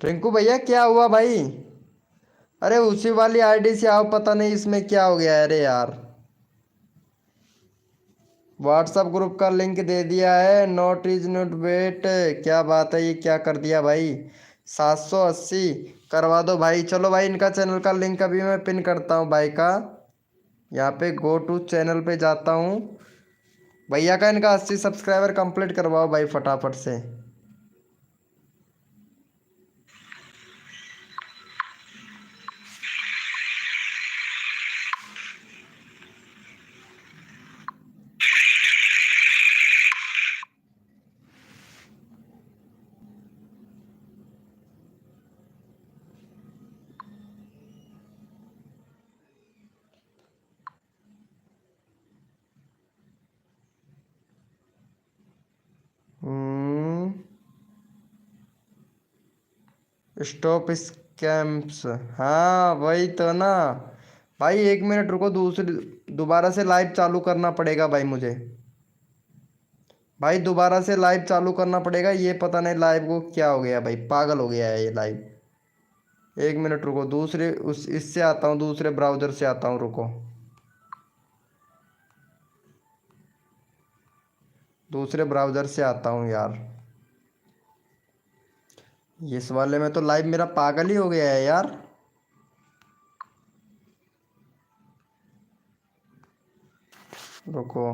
रिंकू भैया क्या हुआ भाई? अरे उसी वाली आईडी से आओ, पता नहीं इसमें क्या हो गया है। अरे यार, व्हाट्सअप ग्रुप का लिंक दे दिया है, नोट इज नोट वेट। क्या बात है, ये क्या कर दिया भाई? 780 करवा दो भाई। चलो भाई, इनका चैनल का लिंक अभी मैं पिन करता हूँ भाई का। यहाँ पे गो टू चैनल पे जाता हूँ। भैया का इनका 80 सब्सक्राइबर कंप्लीट करवाओ भाई फटाफट से। स्टॉप स्कैम्स, हाँ वही तो ना। भाई 1 मिनट रुको, दूसरी दोबारा से लाइव चालू करना पड़ेगा भाई मुझे। भाई दोबारा से लाइव चालू करना पड़ेगा, ये पता नहीं लाइव को क्या हो गया भाई, पागल हो गया है ये लाइव। 1 मिनट रुको, दूसरे उस इससे आता हूँ, दूसरे ब्राउज़र से आता हूँ, रुको। दूसरे ब्राउज़र से आता हूँ यार। इस वाले में तो लाइव मेरा पागल ही हो गया है यार। रुको।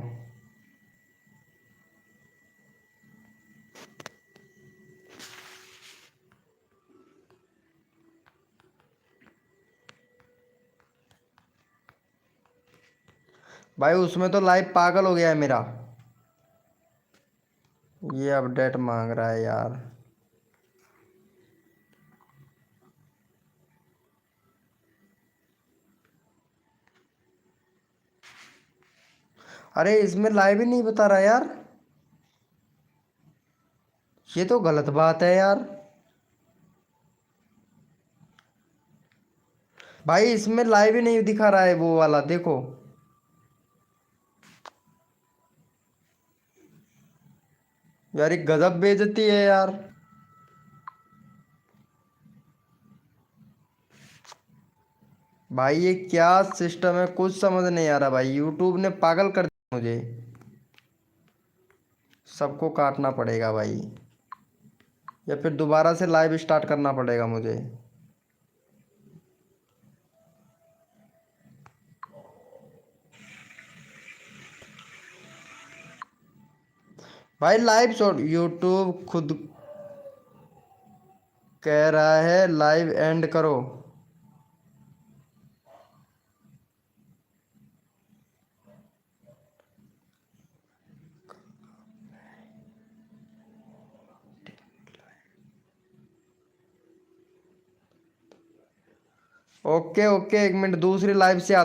भाई उसमें तो लाइव पागल हो गया है मेरा। ये अपडेट मांग रहा है यार। अरे इसमें लाइव ही नहीं बता रहा यार, ये तो गलत बात है यार। भाई इसमें लाइव ही नहीं दिखा रहा है वो वाला, देखो। यार ये गजब बेइज्जती है यार। भाई ये क्या सिस्टम है, कुछ समझ नहीं आ रहा भाई, यूट्यूब ने पागल कर दिया मुझे। सबको काटना पड़ेगा भाई, या फिर दोबारा से लाइव स्टार्ट करना पड़ेगा मुझे। भाई लाइव छोड़, यूट्यूब खुद कह रहा है लाइव एंड करो। ओके ओके, 1 मिनट, दूसरी लाइव से